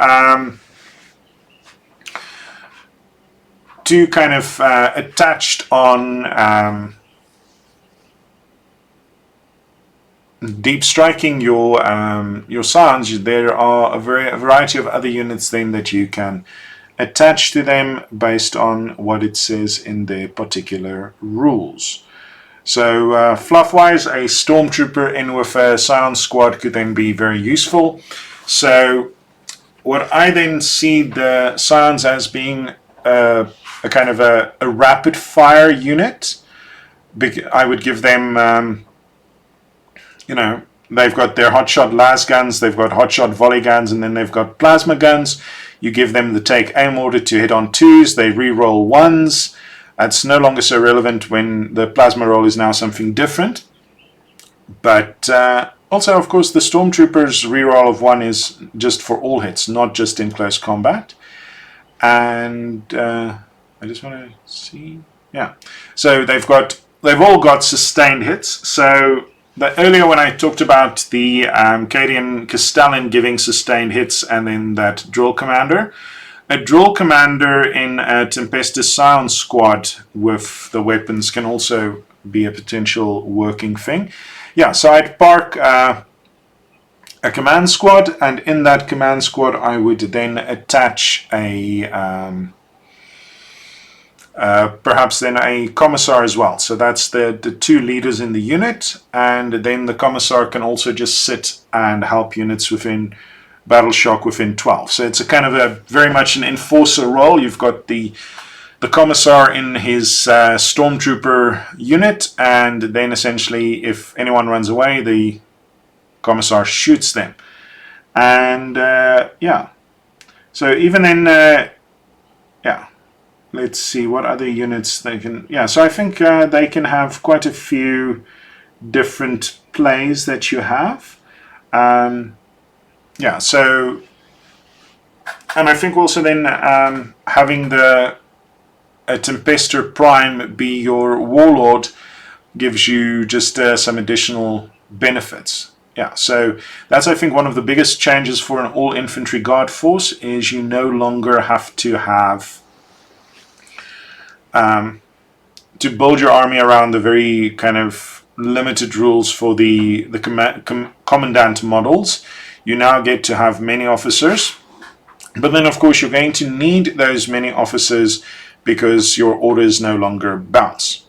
kind of attached on deep striking your Scions, there are a variety of other units then that you can attach to them based on what it says in their particular rules. So fluff-wise, a Stormtrooper in with a Scion squad could then be very useful. So what I then see the Scions as being a kind of a rapid-fire unit. I would give them, they've got their hotshot las guns, they've got hotshot volley guns, and then they've got plasma guns. You give them the take aim order to hit on 2s, they re-roll 1s. That's no longer so relevant when the plasma roll is now something different. But also, of course, the Stormtroopers reroll of 1 is just for all hits, not just in close combat. And I just want to see. Yeah. So they've all got sustained hits. So earlier when I talked about the Cadian Castellan giving sustained hits and then that drill commander, a drill commander in a Tempestus Scion squad with the weapons can also be a potential working thing. Yeah, so I'd park a command squad, and in that command squad I would then attach a perhaps then a commissar as well. So that's the two leaders in the unit, and then the commissar can also just sit and help units within battle shock within 12. So it's a kind of a very much an enforcer role. You've got the commissar in his stormtrooper unit, and then essentially if anyone runs away, the commissar shoots them. And yeah, so even then, yeah, let's see what other units they can. Yeah, so I think they can have quite a few different plays that you have. Yeah, so, and I think also then having a Tempester Prime be your warlord gives you just some additional benefits. Yeah, so that's, I think, one of the biggest changes for an all infantry guard force is you no longer have to have to build your army around the very kind of limited rules for the commandant models. You now get to have many officers, but then of course you're going to need those many officers because your orders no longer bounce.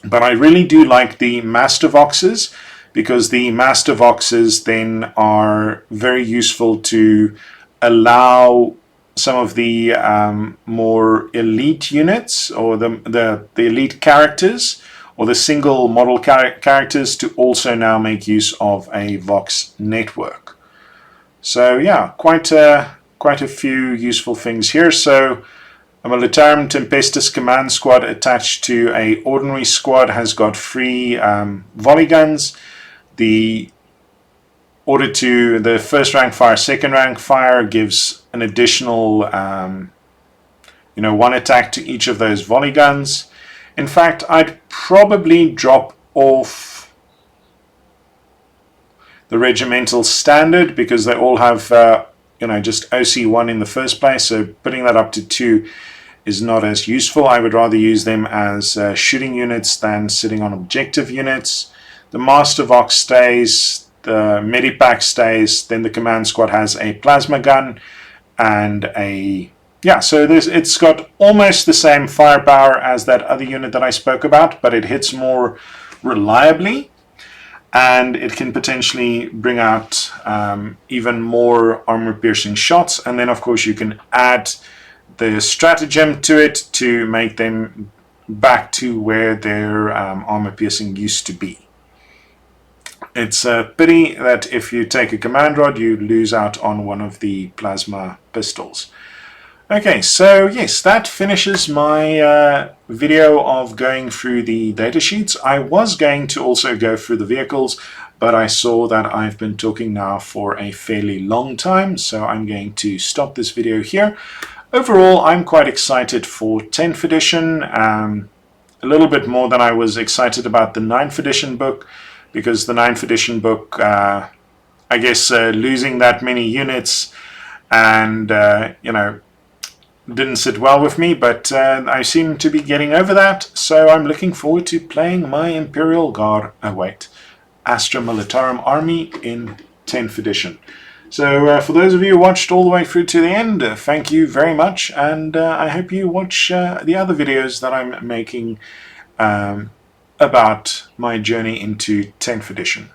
But I really do like the Master Voxes, because the Master Voxes then are very useful to allow some of the more elite units, or the elite characters, or the single model characters, to also now make use of a Vox network. So yeah, quite a few useful things here. So a Militarum Tempestus command squad attached to a ordinary squad has got 3 volley guns. The order to the first rank fire, second rank fire gives an additional 1 attack to each of those volley guns. In fact, I'd probably drop off the regimental standard because they all have just OC1 in the first place, so putting that up to 2 is not as useful. I would rather use them as shooting units than sitting on objective units. The Master Vox stays, the Medipack stays, then the command squad has a plasma gun and so it's got almost the same firepower as that other unit that I spoke about, but it hits more reliably, and it can potentially bring out even more armor-piercing shots. And then of course you can add the stratagem to it to make them back to where their armor-piercing used to be. It's a pity that if you take a command rod, you lose out on one of the plasma pistols. Okay, so yes, that finishes my video of going through the datasheets. I was going to also go through the vehicles, but I saw that I've been talking now for a fairly long time, so I'm going to stop this video here. Overall, I'm quite excited for 10th edition, a little bit more than I was excited about the 9th edition book, because the 9th edition book, I guess losing that many units and, didn't sit well with me, but I seem to be getting over that, so I'm looking forward to playing my Imperial Guard, Astra Militarum army in 10th edition. So for those of you who watched all the way through to the end, thank you very much, and I hope you watch the other videos that I'm making about my journey into 10th edition.